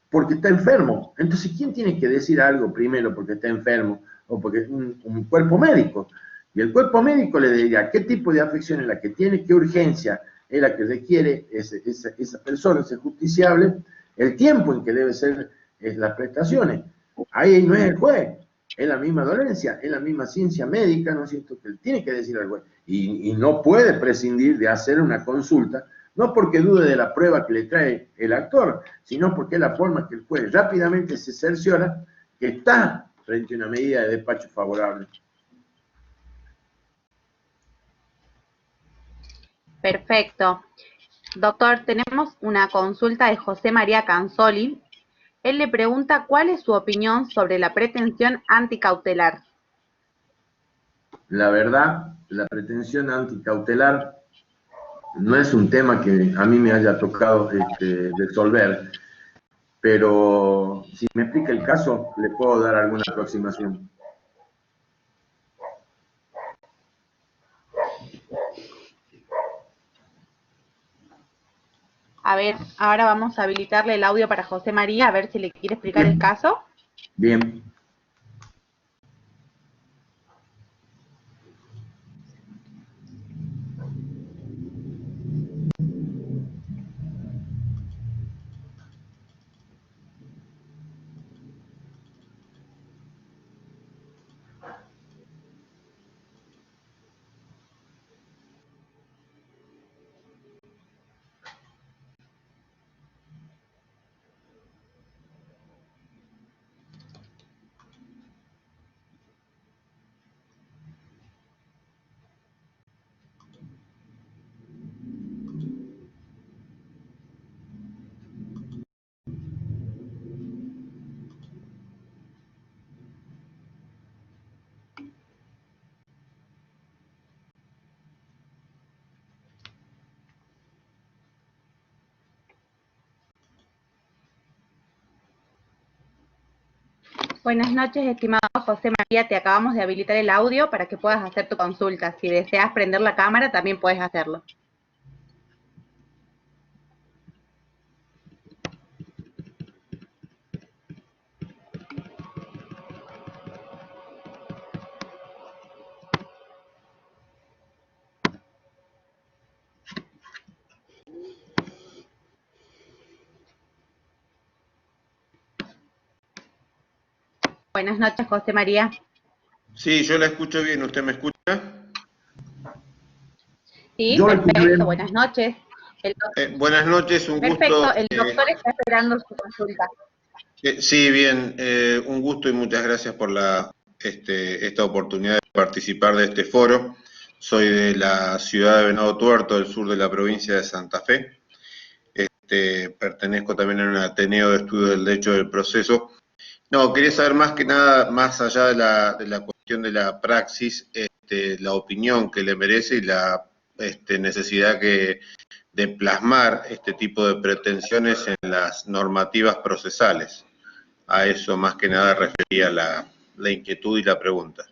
porque está enfermo. Entonces, ¿quién tiene que decir algo primero porque está enfermo o porque es un cuerpo médico? Y el cuerpo médico le diría qué tipo de afección es la que tiene, qué urgencia es la que requiere esa persona, ese justiciable, el tiempo en que debe ser las prestaciones. Ahí no es el juez, es la misma dolencia, es la misma ciencia médica, ¿no es cierto?, que tiene que decir al juez. Y no puede prescindir de hacer una consulta, no porque dude de la prueba que le trae el actor, sino porque es la forma que el juez rápidamente se cerciora que está frente a una medida de despacho favorable. Perfecto. Doctor, tenemos una consulta de José María Canzoli. Él le pregunta cuál es su opinión sobre la pretensión anticautelar. La verdad, la pretensión anticautelar no es un tema que a mí me haya tocado resolver, pero si me explica el caso, le puedo dar alguna aproximación. A ver, ahora vamos a habilitarle el audio para José María, a ver si le quiere explicar el caso. Bien. Buenas noches, estimado José María. Te acabamos de habilitar el audio para que puedas hacer tu consulta. Si deseas prender la cámara, también puedes hacerlo. Buenas noches, José María. Sí, yo la escucho bien. ¿Usted me escucha? Sí, perfecto. Buenas noches. Buenas noches, un gusto. Perfecto, el doctor está esperando su consulta. Sí, bien, un gusto y muchas gracias por esta oportunidad de participar de este foro. Soy de la ciudad de Venado Tuerto, del sur de la provincia de Santa Fe. Pertenezco también a un Ateneo de Estudio del Derecho del Proceso. No, quería saber más que nada, más allá de la cuestión de la praxis, la opinión que le merece y la necesidad de plasmar este tipo de pretensiones en las normativas procesales. A eso más que nada refería la inquietud y la pregunta.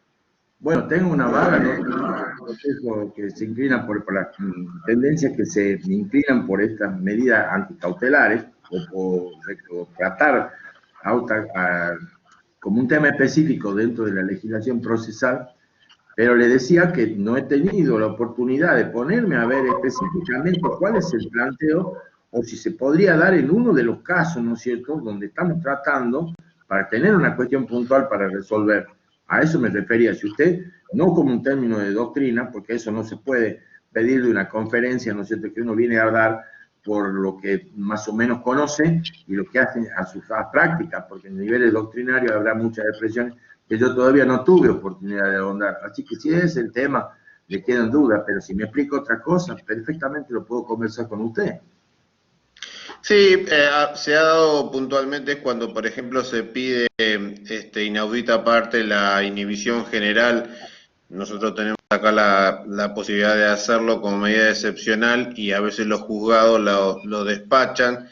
Bueno, tengo una vaga, ¿no? Que se inclina por las tendencias que se inclinan por estas medidas anticautelares o tratar como un tema específico dentro de la legislación procesal, pero le decía que no he tenido la oportunidad de ponerme a ver específicamente cuál es el planteo o si se podría dar en uno de los casos, ¿no es cierto?, donde estamos tratando para tener una cuestión puntual para resolver. A eso me refería. Si usted, no como un término de doctrina, porque eso no se puede pedir de una conferencia, ¿no es cierto?, que uno viene a dar por lo que más o menos conoce y lo que hace a sus prácticas, porque en niveles doctrinarios habrá muchas expresiones que yo todavía no tuve oportunidad de ahondar. Así que si es el tema, le quedan dudas, pero si me explica otra cosa, perfectamente lo puedo conversar con usted. Sí, se ha dado puntualmente cuando, por ejemplo, se pide inaudita aparte la inhibición general. Nosotros tenemos acá la posibilidad de hacerlo como medida excepcional y a veces los juzgados lo despachan.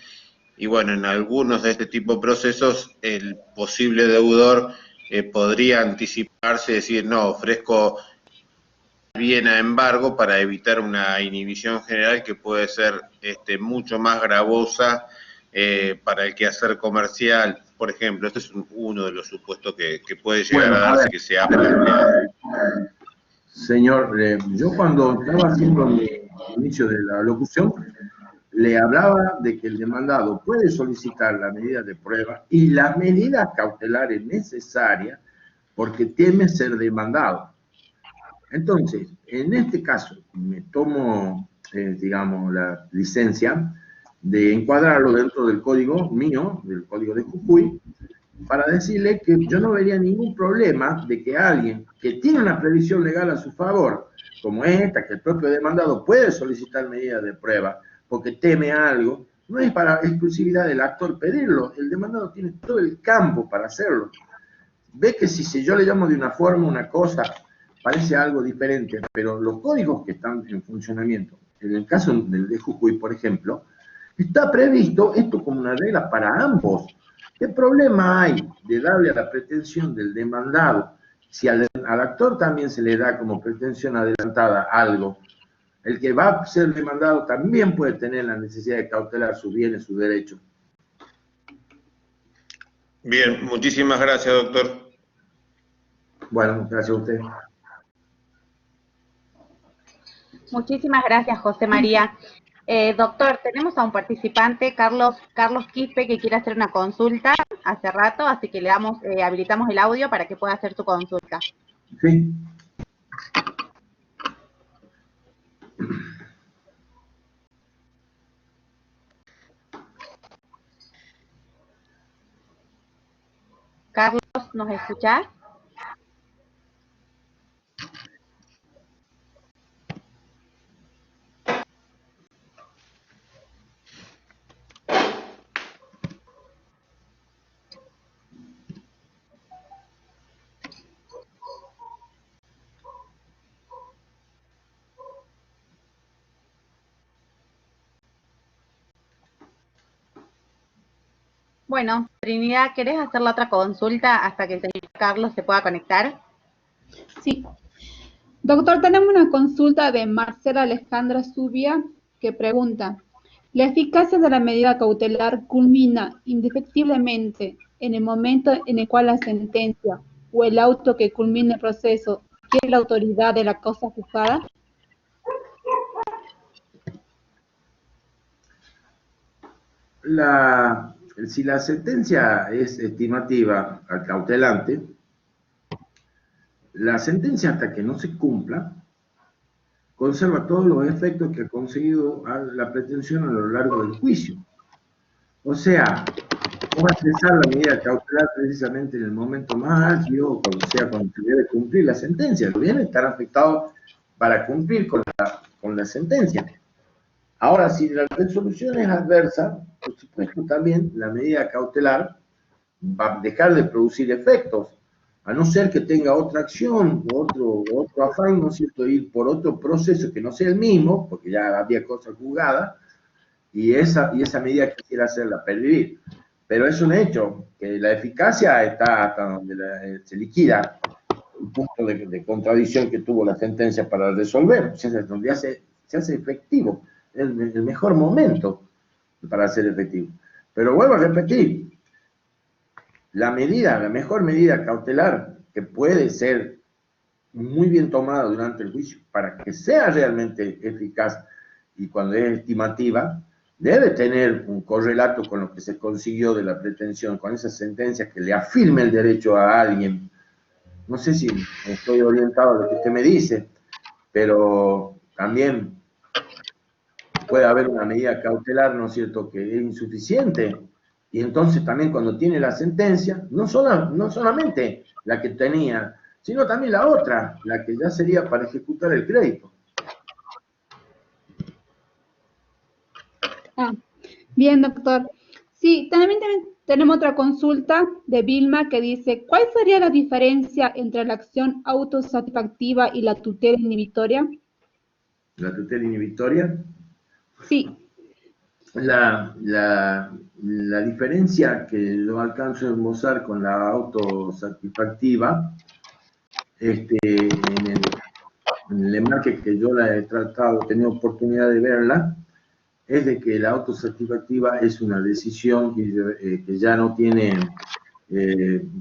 Y bueno, en algunos de este tipo de procesos, el posible deudor podría anticiparse y decir, no, ofrezco bien a embargo para evitar una inhibición general que puede ser mucho más gravosa para el quehacer comercial. Por ejemplo, este es uno de los supuestos que puede llegar a darse, que se ha planteado. Señor, yo cuando estaba haciendo mi inicio de la locución, le hablaba de que el demandado puede solicitar la medida de prueba y las medidas cautelares necesarias porque teme ser demandado. Entonces, en este caso, me tomo, digamos, la licencia de encuadrarlo dentro del código mío, del código de Jujuy, para decirle que yo no vería ningún problema de que alguien que tiene una previsión legal a su favor, como esta, que el propio demandado puede solicitar medidas de prueba porque teme algo, no es para exclusividad del actor pedirlo, el demandado tiene todo el campo para hacerlo. Ve que si yo le llamo de una forma una cosa, parece algo diferente, pero los códigos que están en funcionamiento, en el caso del de Jujuy, por ejemplo, está previsto esto como una regla para ambos. ¿Qué problema hay de darle a la pretensión del demandado si al actor también se le da como pretensión adelantada algo? El que va a ser demandado también puede tener la necesidad de cautelar sus bienes, sus derechos. Bien, muchísimas gracias, doctor. Bueno, gracias a usted. Muchísimas gracias, José María. Doctor, tenemos a un participante, Carlos Quispe, que quiere hacer una consulta hace rato, así que habilitamos el audio para que pueda hacer su consulta. Sí. Carlos, ¿nos escuchás? Bueno, Trinidad, ¿querés hacer la otra consulta hasta que el señor Carlos se pueda conectar? Sí. Doctor, tenemos una consulta de Marcela Alejandra Zubia que pregunta, ¿la eficacia de la medida cautelar culmina indefectiblemente en el momento en el cual la sentencia o el auto que culmine el proceso quiere la autoridad de la causa juzgada? Si la sentencia es estimativa al cautelante, la sentencia hasta que no se cumpla conserva todos los efectos que ha conseguido la pretensión a lo largo del juicio. O sea, no va a cesar la medida cautelar precisamente en el momento más álgido, cuando se debe cumplir la sentencia. El bien estar afectado para cumplir con la sentencia. Ahora, si la resolución es adversa, por supuesto también la medida cautelar va a dejar de producir efectos, a no ser que tenga otra acción o otro afán, ¿no es cierto?, ir por otro proceso que no sea el mismo, porque ya había cosas juzgadas, y esa medida quisiera hacerla pervivir. Pero es un hecho que la eficacia está hasta donde se liquida el punto de contradicción que tuvo la sentencia para resolver, o sea, es donde se hace efectivo, el mejor momento para hacer efectivo. Pero vuelvo a repetir, la mejor medida cautelar que puede ser muy bien tomada durante el juicio para que sea realmente eficaz y cuando es estimativa, debe tener un correlato con lo que se consiguió de la pretensión, con esa sentencia que le afirme el derecho a alguien. No sé si estoy orientado a lo que usted me dice, pero también puede haber una medida cautelar, ¿no es cierto?, que es insuficiente. Y entonces también cuando tiene la sentencia, no solamente la que tenía, sino también la otra, la que ya sería para ejecutar el crédito. Bien, doctor. Sí, también tenemos otra consulta de Vilma que dice, ¿cuál sería la diferencia entre la acción autosatisfactiva y la tutela inhibitoria? ¿La tutela inhibitoria? Sí. La diferencia que lo alcanzo a esbozar con la autosatisfactiva, en el enmarque que yo la he tratado, he tenido oportunidad de verla, es de que la autosatisfactiva es una decisión que ya no tiene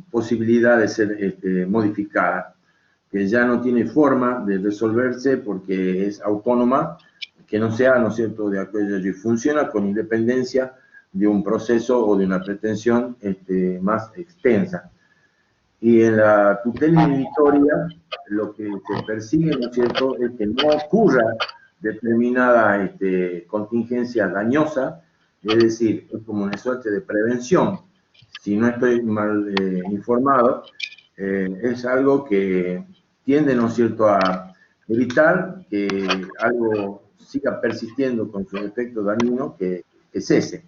posibilidad de ser modificada, que ya no tiene forma de resolverse porque es autónoma, que no sea, ¿no es cierto?, de aquello y funciona con independencia de un proceso o de una pretensión más extensa. Y en la tutela inhibitoria, lo que se persigue, ¿no es cierto?, es que no ocurra determinada contingencia dañosa, es decir, es como una suerte de prevención. Si no estoy mal informado, es algo que tiende, ¿no es cierto?, a evitar que algo siga persistiendo con su efecto dañino, que cese.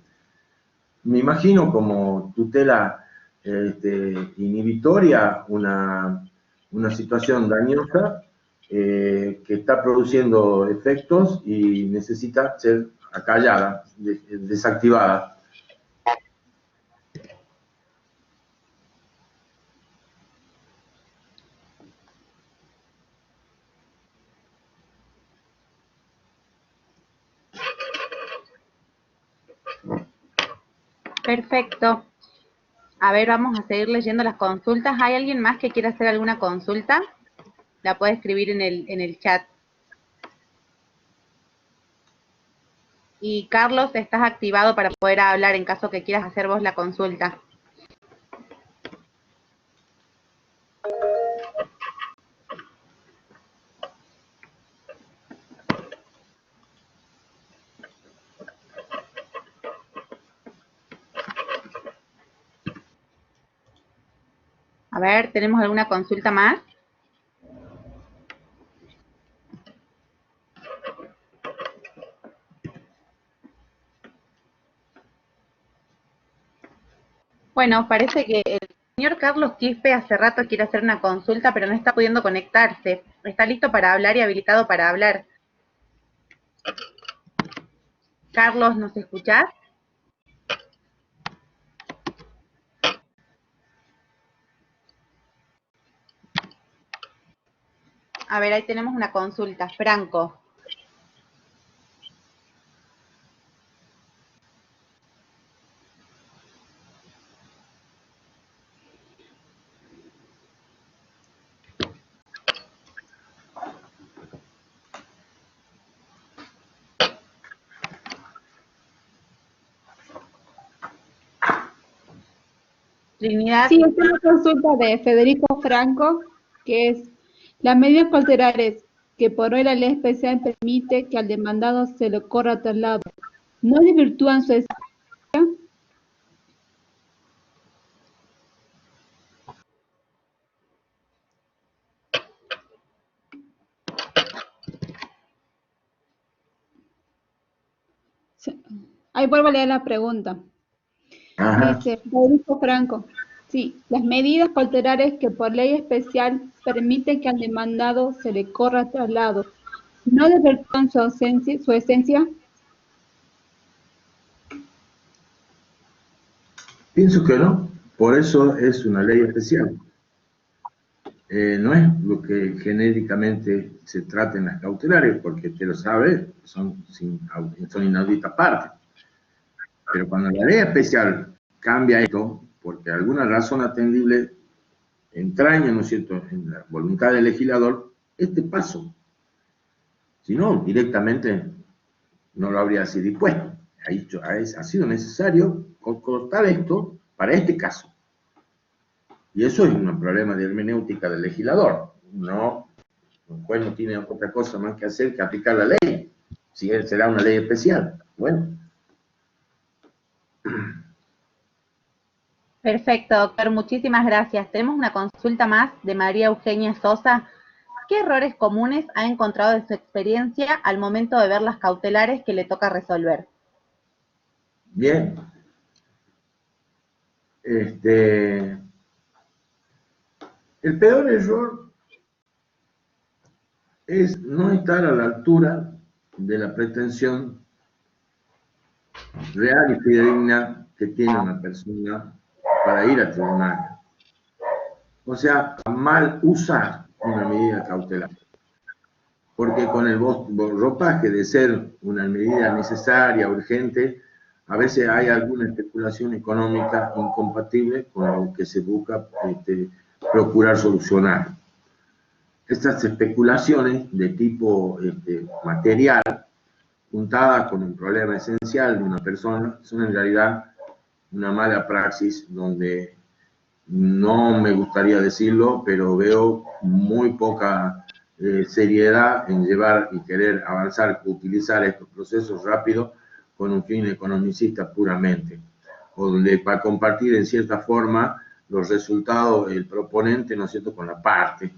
Me imagino como tutela inhibitoria una situación dañosa que está produciendo efectos y necesita ser acallada, desactivada. Perfecto. A ver, vamos a seguir leyendo las consultas. ¿Hay alguien más que quiera hacer alguna consulta? La puede escribir en el chat. Y Carlos, estás activado para poder hablar en caso que quieras hacer vos la consulta. A ver, ¿tenemos alguna consulta más? Bueno, parece que el señor Carlos Quispe hace rato quiere hacer una consulta, pero no está pudiendo conectarse. Está listo para hablar y habilitado para hablar. Carlos, ¿nos escuchás? A ver, ahí tenemos una consulta. Franco. Trinidad. Sí, es una consulta de Federico Franco, que es las medidas cautelares que por hoy la ley especial permite que al demandado se le corra traslado, ¿no desvirtúan su esencia? Ahí vuelvo a leer la pregunta. Ajá. Dice Federico Franco, sí, las medidas cautelares que por ley especial permiten que al demandado se le corra traslado, ¿no desvirtúan su esencia? Pienso que no, por eso es una ley especial. No es lo que genéricamente se trata en las cautelares, porque te lo sabe, son inaudita parte. Pero cuando la ley especial cambia esto, porque alguna razón atendible entraña, ¿no es cierto?, en la voluntad del legislador, este paso. Si no, directamente no lo habría así dispuesto. Ha sido necesario cortar esto para este caso. Y eso es un problema de hermenéutica del legislador. No, el juez no tiene otra cosa más que hacer que aplicar la ley. Si él será una ley especial. Bueno. Perfecto, doctor. Muchísimas gracias. Tenemos una consulta más de María Eugenia Sosa. ¿Qué errores comunes ha encontrado en su experiencia al momento de ver las cautelares que le toca resolver? Bien. El peor error es no estar a la altura de la pretensión real y fidedigna que tiene una persona para ir a tribunal. O sea, mal usar una medida cautelar. Porque con el ropaje de ser una medida necesaria, urgente, a veces hay alguna especulación económica incompatible con lo que se busca procurar solucionar. Estas especulaciones de tipo material, juntadas con un problema esencial de una persona, son en realidad una mala praxis donde no me gustaría decirlo, pero veo muy poca seriedad en llevar y querer avanzar, utilizar estos procesos rápidos con un fin economicista puramente, o donde para compartir en cierta forma los resultados del proponente, ¿no es cierto?, con la parte,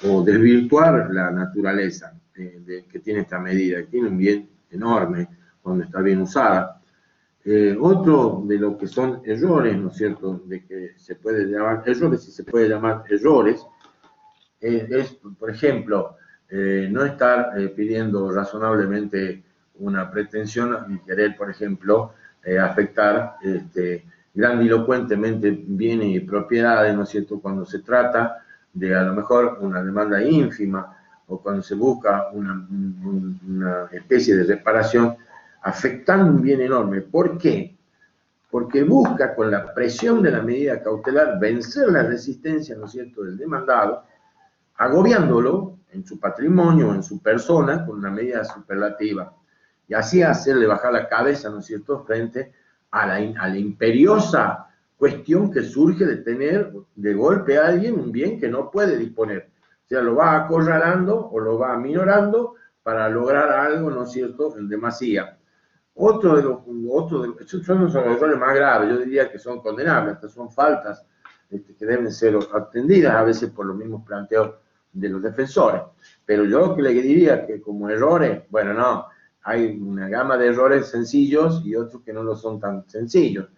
o desvirtuar la naturaleza que tiene esta medida, que tiene un bien enorme cuando está bien usada. Otro de lo que son errores, ¿no es cierto?, de que se puede llamar errores, si se puede llamar errores, es, por ejemplo, no estar pidiendo razonablemente una pretensión y querer, por ejemplo, afectar grandilocuentemente bienes y propiedades, ¿no es cierto?, cuando se trata de a lo mejor una demanda ínfima o cuando se busca una especie de reparación afectando un bien enorme. ¿Por qué? Porque busca con la presión de la medida cautelar vencer la resistencia, ¿no es cierto?, del demandado, agobiándolo en su patrimonio, en su persona, con una medida superlativa, y así hacerle bajar la cabeza, ¿no es cierto?, frente a la imperiosa cuestión que surge de tener de golpe a alguien un bien que no puede disponer. O sea, lo va acorralando o lo va aminorando para lograr algo, ¿no es cierto?, en demasía. Estos son los errores más graves, yo diría que son condenables, estas son faltas que deben ser atendidas a veces por los mismos planteos de los defensores. Pero yo lo que le diría que como errores, bueno, no, hay una gama de errores sencillos y otros que no lo son tan sencillos.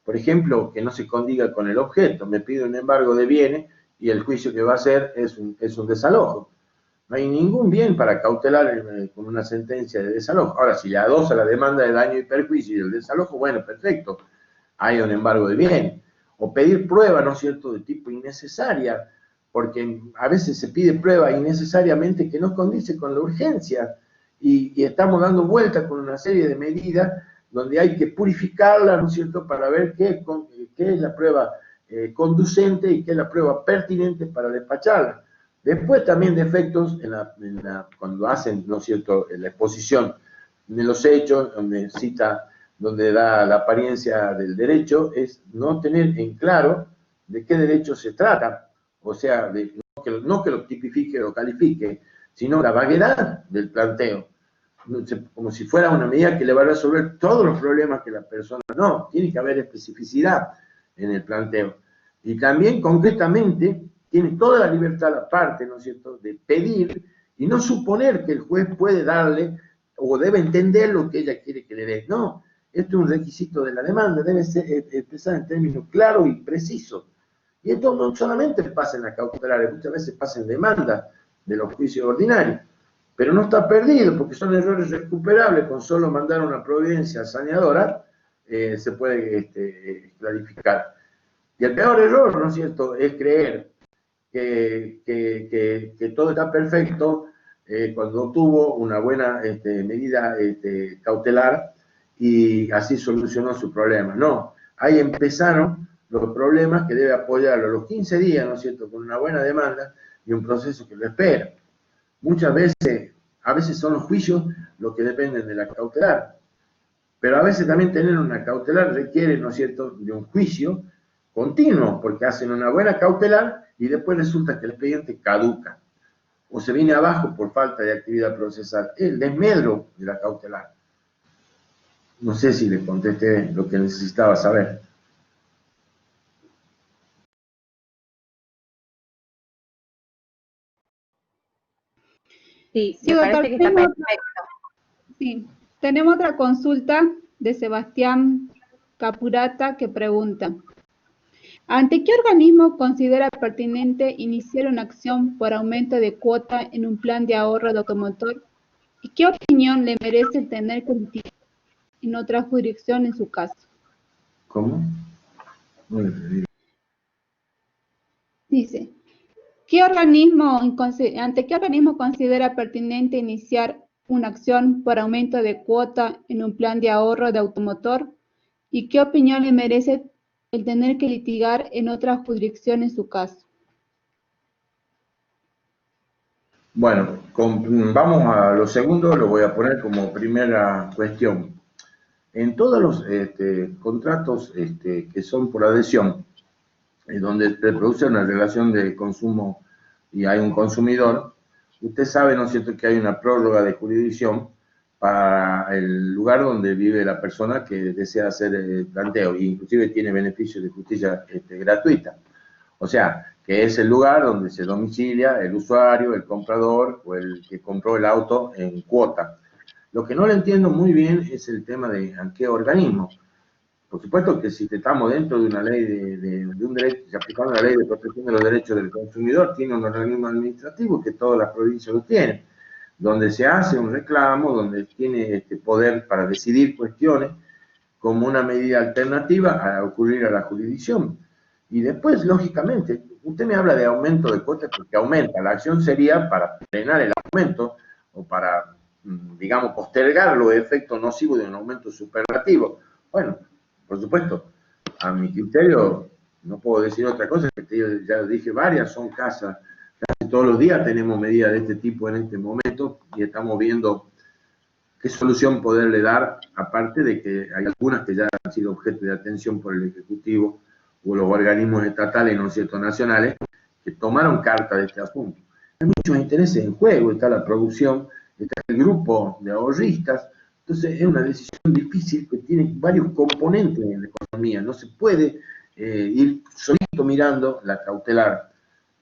Por ejemplo, que no se condiga con el objeto. Me pide un embargo de bienes y el juicio que va a hacer es un desalojo. No hay ningún bien para cautelar con una sentencia de desalojo. Ahora, si le adosa la demanda de daño y perjuicio y el desalojo, bueno, perfecto, hay un embargo de bien. O pedir prueba, ¿no es cierto?, de tipo innecesaria, porque a veces se pide prueba innecesariamente que no condice con la urgencia, y estamos dando vueltas con una serie de medidas donde hay que purificarla, ¿no es cierto?, para ver qué es la prueba conducente y qué es la prueba pertinente para despacharla. Después también defectos cuando hacen, ¿no es cierto?, la exposición de los hechos, donde da la apariencia del derecho, es no tener en claro de qué derecho se trata, o sea, no que lo tipifique o califique, sino la vaguedad del planteo, como si fuera una medida que le va a resolver todos los problemas que la persona... No, tiene que haber especificidad en el planteo. Y también, concretamente, tiene toda la libertad la parte, ¿no es cierto?, de pedir y no suponer que el juez puede darle o debe entender lo que ella quiere que le dé. No, esto es un requisito de la demanda, debe ser expresado en términos claros y precisos. Y esto no solamente pasa en las cautelares, muchas veces pasa en demanda de los juicios ordinarios. Pero no está perdido, porque son errores recuperables. Con solo mandar una providencia saneadora se puede clarificar. Y el peor error, ¿no es cierto?, es creer que todo está perfecto cuando tuvo una buena medida cautelar y así solucionó su problema. No, ahí empezaron los problemas que debe apoyarlo los 15 días, ¿no es cierto?, con una buena demanda y un proceso que lo espera. Muchas veces, a veces son los juicios los que dependen de la cautelar, pero a veces también tener una cautelar requiere, ¿no es cierto?, de un juicio continuo, porque hacen una buena cautelar y después resulta que el expediente caduca o se viene abajo por falta de actividad procesal. El desmedro de la cautelar. No sé si le contesté lo que necesitaba saber. Sí, Sí, me doctor, parece que está perfecto. sí, tenemos otra consulta de Sebastián Capurata que pregunta: ¿ante qué organismo considera pertinente iniciar una acción por aumento de cuota en un plan de ahorro de automotor? ¿Y qué opinión le merece el tener que litigar en otra jurisdicción en su caso? ¿Cómo? Dice, ¿ante qué organismo considera pertinente iniciar una acción por aumento de cuota en un plan de ahorro de automotor? ¿Y qué opinión le merece el tener que litigar en otra jurisdicción en su caso? Bueno, vamos a lo segundo, lo voy a poner como primera cuestión. En todos los contratos que son por adhesión, donde se produce una relación de consumo y hay un consumidor, usted sabe, ¿no es cierto?, que hay una prórroga de jurisdicción para el lugar donde vive la persona que desea hacer el planteo, e inclusive tiene beneficios de justicia gratuita. O sea, que es el lugar donde se domicilia el usuario, el comprador o el que compró el auto en cuota. Lo que no le entiendo muy bien es el tema de a qué organismo. Por supuesto que si estamos dentro de una ley de un derecho, si aplicamos la ley de protección de los derechos del consumidor, tiene un organismo administrativo que todas las provincias lo tienen, donde se hace un reclamo, donde tiene poder para decidir cuestiones como una medida alternativa a ocurrir a la jurisdicción. Y después, lógicamente, usted me habla de aumento de cuotas porque aumenta. La acción sería para frenar el aumento o para, digamos, postergar los efectos nocivos de un aumento superlativo. Bueno, por supuesto, a mi criterio, no puedo decir otra cosa, que ya dije varias, son casas, casi todos los días tenemos medidas de este tipo en este momento y estamos viendo qué solución poderle dar, aparte de que hay algunas que ya han sido objeto de atención por el Ejecutivo o los organismos estatales, no cierto, nacionales, que tomaron carta de este asunto. Hay muchos intereses en juego, está la producción, está el grupo de ahorristas, entonces es una decisión difícil que tiene varios componentes en la economía, no se puede ir solito mirando la cautelar.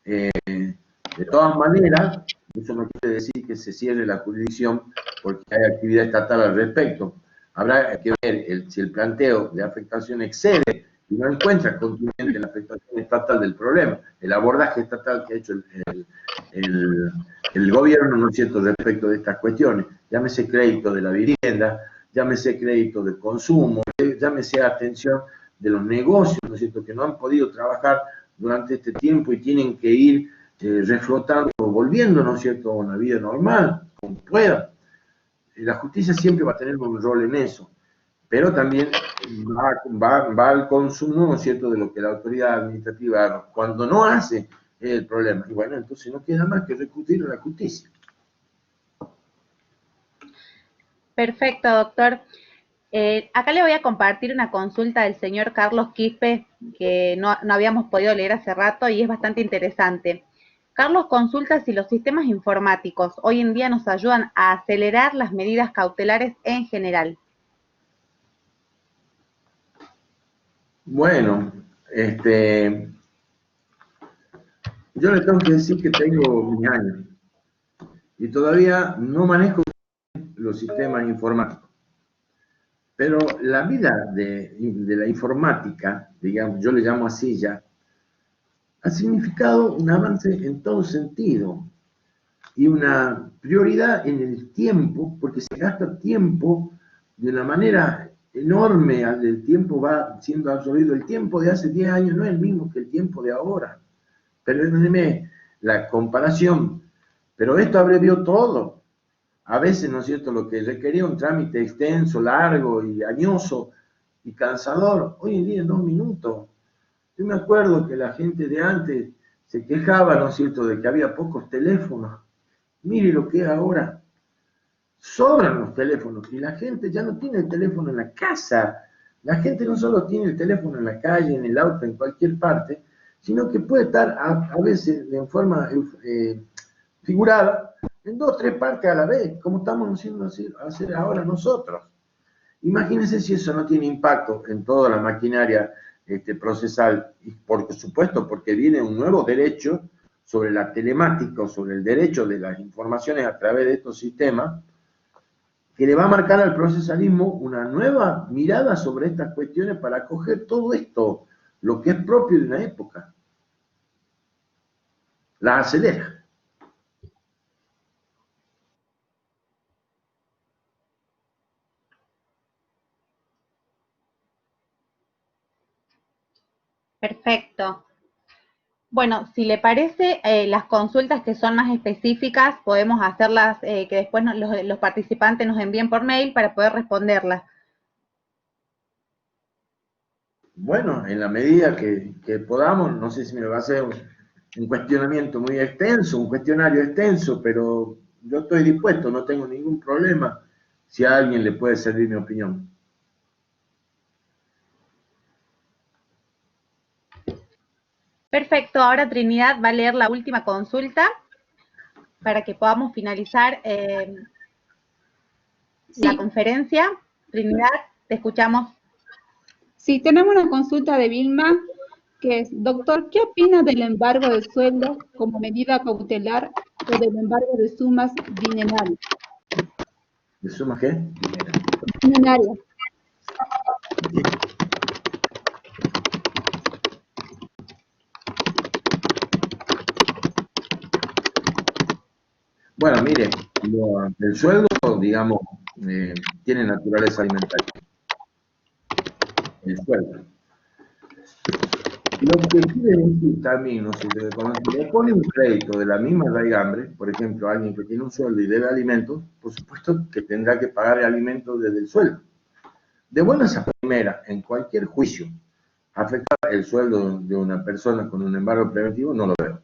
De todas maneras, eso no quiere decir que se cierre la jurisdicción porque hay actividad estatal al respecto. Habrá que ver si el planteo de afectación excede y no encuentra concluyente la afectación estatal del problema, el abordaje estatal que ha hecho el gobierno, ¿no es cierto?, respecto de estas cuestiones. Llámese crédito de la vivienda, llámese crédito de consumo, llámese atención de los negocios, ¿no es cierto?, que no han podido trabajar durante este tiempo y tienen que ir reflotando, volviendo, ¿no es cierto?, a una vida normal, como pueda. La justicia siempre va a tener un rol en eso, pero también va al consumo, ¿no es cierto?, de lo que la autoridad administrativa, cuando no hace, es el problema. Y bueno, entonces no queda más que recurrir a la justicia. Perfecto, doctor. Acá le voy a compartir una consulta del señor Carlos Quispe que no habíamos podido leer hace rato y es bastante interesante. Carlos consulta si los sistemas informáticos hoy en día nos ayudan a acelerar las medidas cautelares en general. Bueno, yo le tengo que decir que tengo mis años y todavía no manejo los sistemas informáticos. Pero la vida de la informática, digamos, yo le llamo así ya, ha significado un avance en todo sentido y una prioridad en el tiempo, porque se gasta tiempo de una manera enorme, el tiempo va siendo absorbido. El tiempo de hace 10 años no es el mismo que el tiempo de ahora. Perdónenme la comparación, pero esto abrevió todo. A veces, ¿no es cierto?, lo que requería un trámite extenso, largo y añoso y cansador, hoy en día en 2 minutos. Yo me acuerdo que la gente de antes se quejaba, ¿no es cierto?, de que había pocos teléfonos. Mire lo que es ahora. Sobran los teléfonos y la gente ya no tiene el teléfono en la casa. La gente no solo tiene el teléfono en la calle, en el auto, en cualquier parte, sino que puede estar a veces en forma figurada en 2 o 3 partes a la vez, como estamos haciendo hacer ahora nosotros. Imagínense si eso no tiene impacto en toda la maquinaria procesal, y por supuesto porque viene un nuevo derecho sobre la telemática o sobre el derecho de las informaciones a través de estos sistemas, que le va a marcar al procesalismo una nueva mirada sobre estas cuestiones para acoger todo esto, lo que es propio de una época. La acelera. Perfecto. Bueno, si le parece, las consultas que son más específicas podemos hacerlas, que después los participantes nos envíen por mail para poder responderlas. Bueno, en la medida que podamos, no sé si me va a hacer un cuestionamiento muy extenso, un cuestionario extenso, pero yo estoy dispuesto, no tengo ningún problema si a alguien le puede servir mi opinión. Perfecto, ahora Trinidad va a leer la última consulta para que podamos finalizar la conferencia. Trinidad, te escuchamos. Sí, tenemos una consulta de Vilma, que es, doctor, ¿qué opina del embargo de sueldo como medida cautelar o del embargo de sumas dinerarias? ¿De suma qué? Dinerarias. Bueno, mire, el sueldo, digamos, tiene naturaleza alimentaria. El sueldo. Lo que quiere decir también, no sé, cuando se le pone un crédito de la misma raigambre, por ejemplo, a alguien que tiene un sueldo y debe alimentos, por supuesto que tendrá que pagar alimentos desde el sueldo. De buenas a primeras, en cualquier juicio, afectar el sueldo de una persona con un embargo preventivo no lo veo,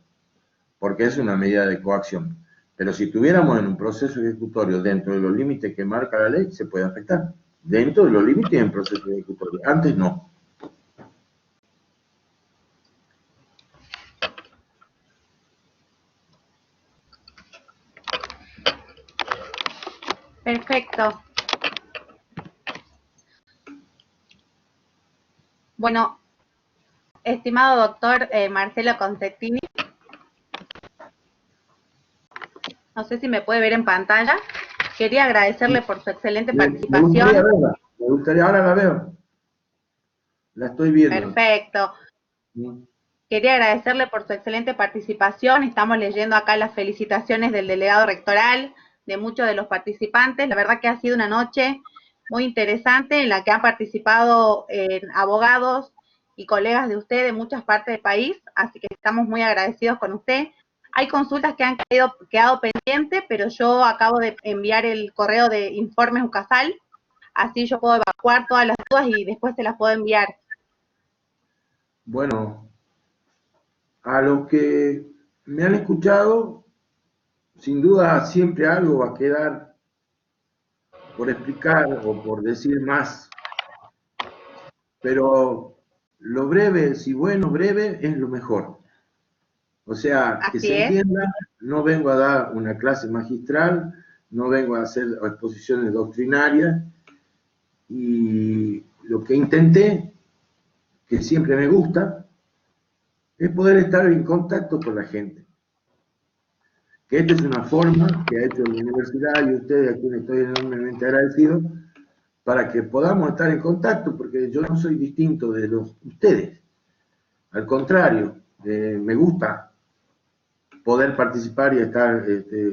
porque es una medida de coacción. Pero si estuviéramos en un proceso ejecutorio dentro de los límites que marca la ley, se puede afectar. Dentro de los límites en proceso ejecutorio. Antes no. Perfecto. Bueno, estimado doctor Marcelo Concettini, no sé si me puede ver en pantalla. Quería agradecerle por su excelente participación. Me gustaría verla. Me gustaría, ahora la veo. La estoy viendo. Perfecto. Quería agradecerle por su excelente participación. Estamos leyendo acá las felicitaciones del delegado rectoral, de muchos de los participantes. La verdad que ha sido una noche muy interesante en la que han participado abogados y colegas de usted de muchas partes del país, así que estamos muy agradecidos con usted. Hay consultas que han quedado pendientes, pero yo acabo de enviar el correo de informes UCASAL, así yo puedo evacuar todas las dudas y después se las puedo enviar. Bueno, a los que me han escuchado, sin duda siempre algo va a quedar por explicar o por decir más, pero lo breve, si bueno, breve, es lo mejor. O sea, que Así se es. entienda, no vengo a dar una clase magistral, no vengo a hacer exposiciones doctrinarias, y lo que intenté, que siempre me gusta, es poder estar en contacto con la gente. Que esta es una forma que ha hecho la universidad y ustedes, a quienes estoy enormemente agradecido, para que podamos estar en contacto, porque yo no soy distinto de ustedes. Al contrario, me gusta poder participar y estar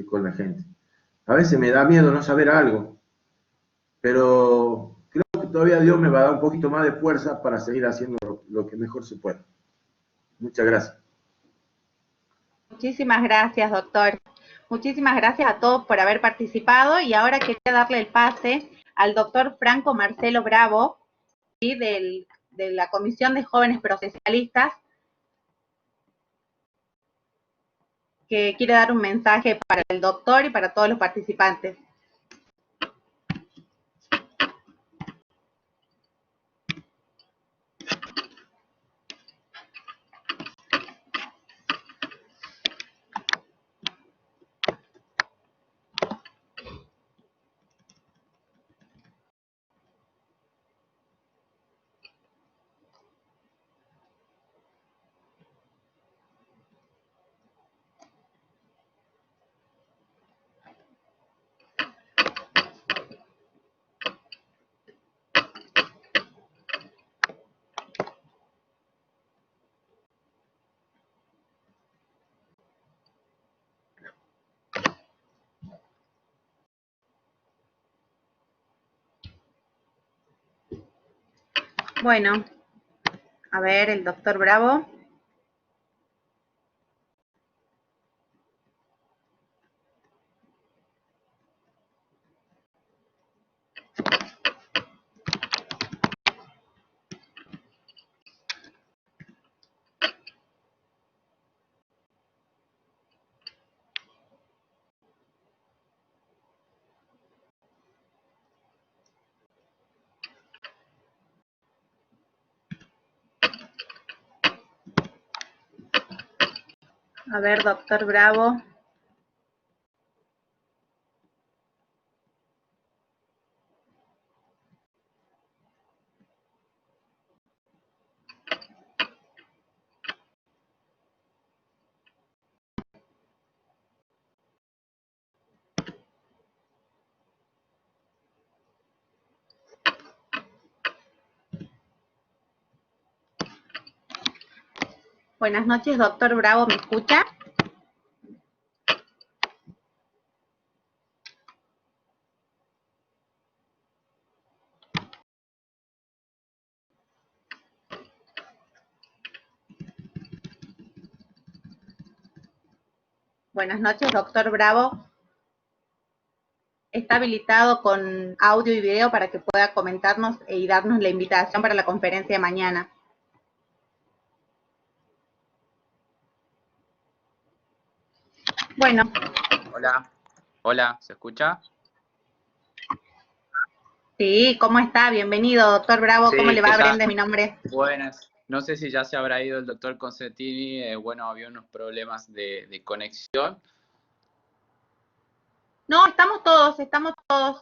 con la gente. A veces me da miedo no saber algo, pero creo que todavía Dios me va a dar un poquito más de fuerza para seguir haciendo lo que mejor se pueda. Muchas gracias. Muchísimas gracias, doctor. Muchísimas gracias a todos por haber participado y ahora quería darle el pase al doctor Franco Marcelo Bravo, ¿sí? de la Comisión de Jóvenes Procesalistas, que quiere dar un mensaje para el doctor y para todos los participantes. Bueno, a ver, el doctor Bravo. A ver, doctor Bravo. Buenas noches, doctor Bravo, ¿me escucha? Buenas noches, doctor Bravo. Está habilitado con audio y video para que pueda comentarnos y darnos la invitación para la conferencia de mañana. Bueno. Hola, hola, ¿se escucha? Sí, ¿cómo está? Bienvenido, doctor Bravo. Sí, ¿Cómo le va? que ya- Brenda, mi nombre. Buenas. No sé si ya se habrá ido el doctor Constantini. Bueno, había unos problemas de conexión. No, estamos todos.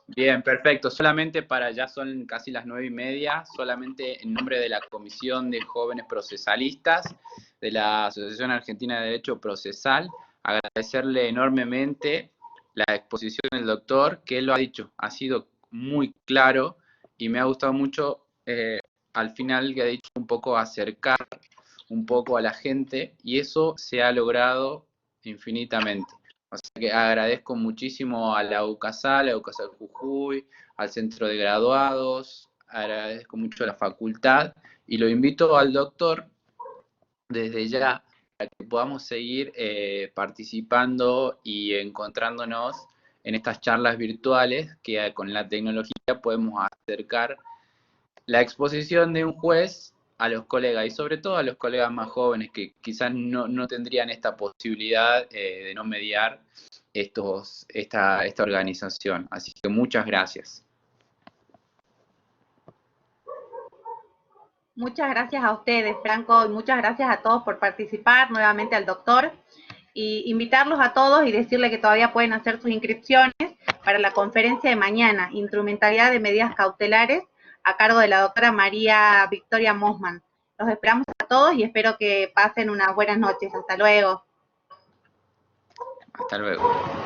Bien, perfecto. Solamente ya son casi las 9:30, solamente en nombre de la Comisión de Jóvenes Procesalistas de la Asociación Argentina de Derecho Procesal, agradecerle enormemente la exposición del doctor, que él lo ha dicho, ha sido muy claro y me ha gustado mucho al final que ha dicho un poco acercar un poco a la gente y eso se ha logrado infinitamente. O sea que agradezco muchísimo a la UCASAL, Jujuy, al Centro de Graduados, agradezco mucho a la facultad y lo invito al doctor desde ya que podamos seguir participando y encontrándonos en estas charlas virtuales que con la tecnología podemos acercar la exposición de un juez a los colegas, y sobre todo a los colegas más jóvenes que quizás no tendrían esta posibilidad de no mediar esta organización. Así que muchas gracias. Muchas gracias a ustedes, Franco, y muchas gracias a todos por participar, nuevamente al doctor, y invitarlos a todos y decirle que todavía pueden hacer sus inscripciones para la conferencia de mañana, Instrumentalidad de Medidas Cautelares, a cargo de la doctora María Victoria Mosman. Los esperamos a todos y espero que pasen unas buenas noches. Hasta luego. Hasta luego.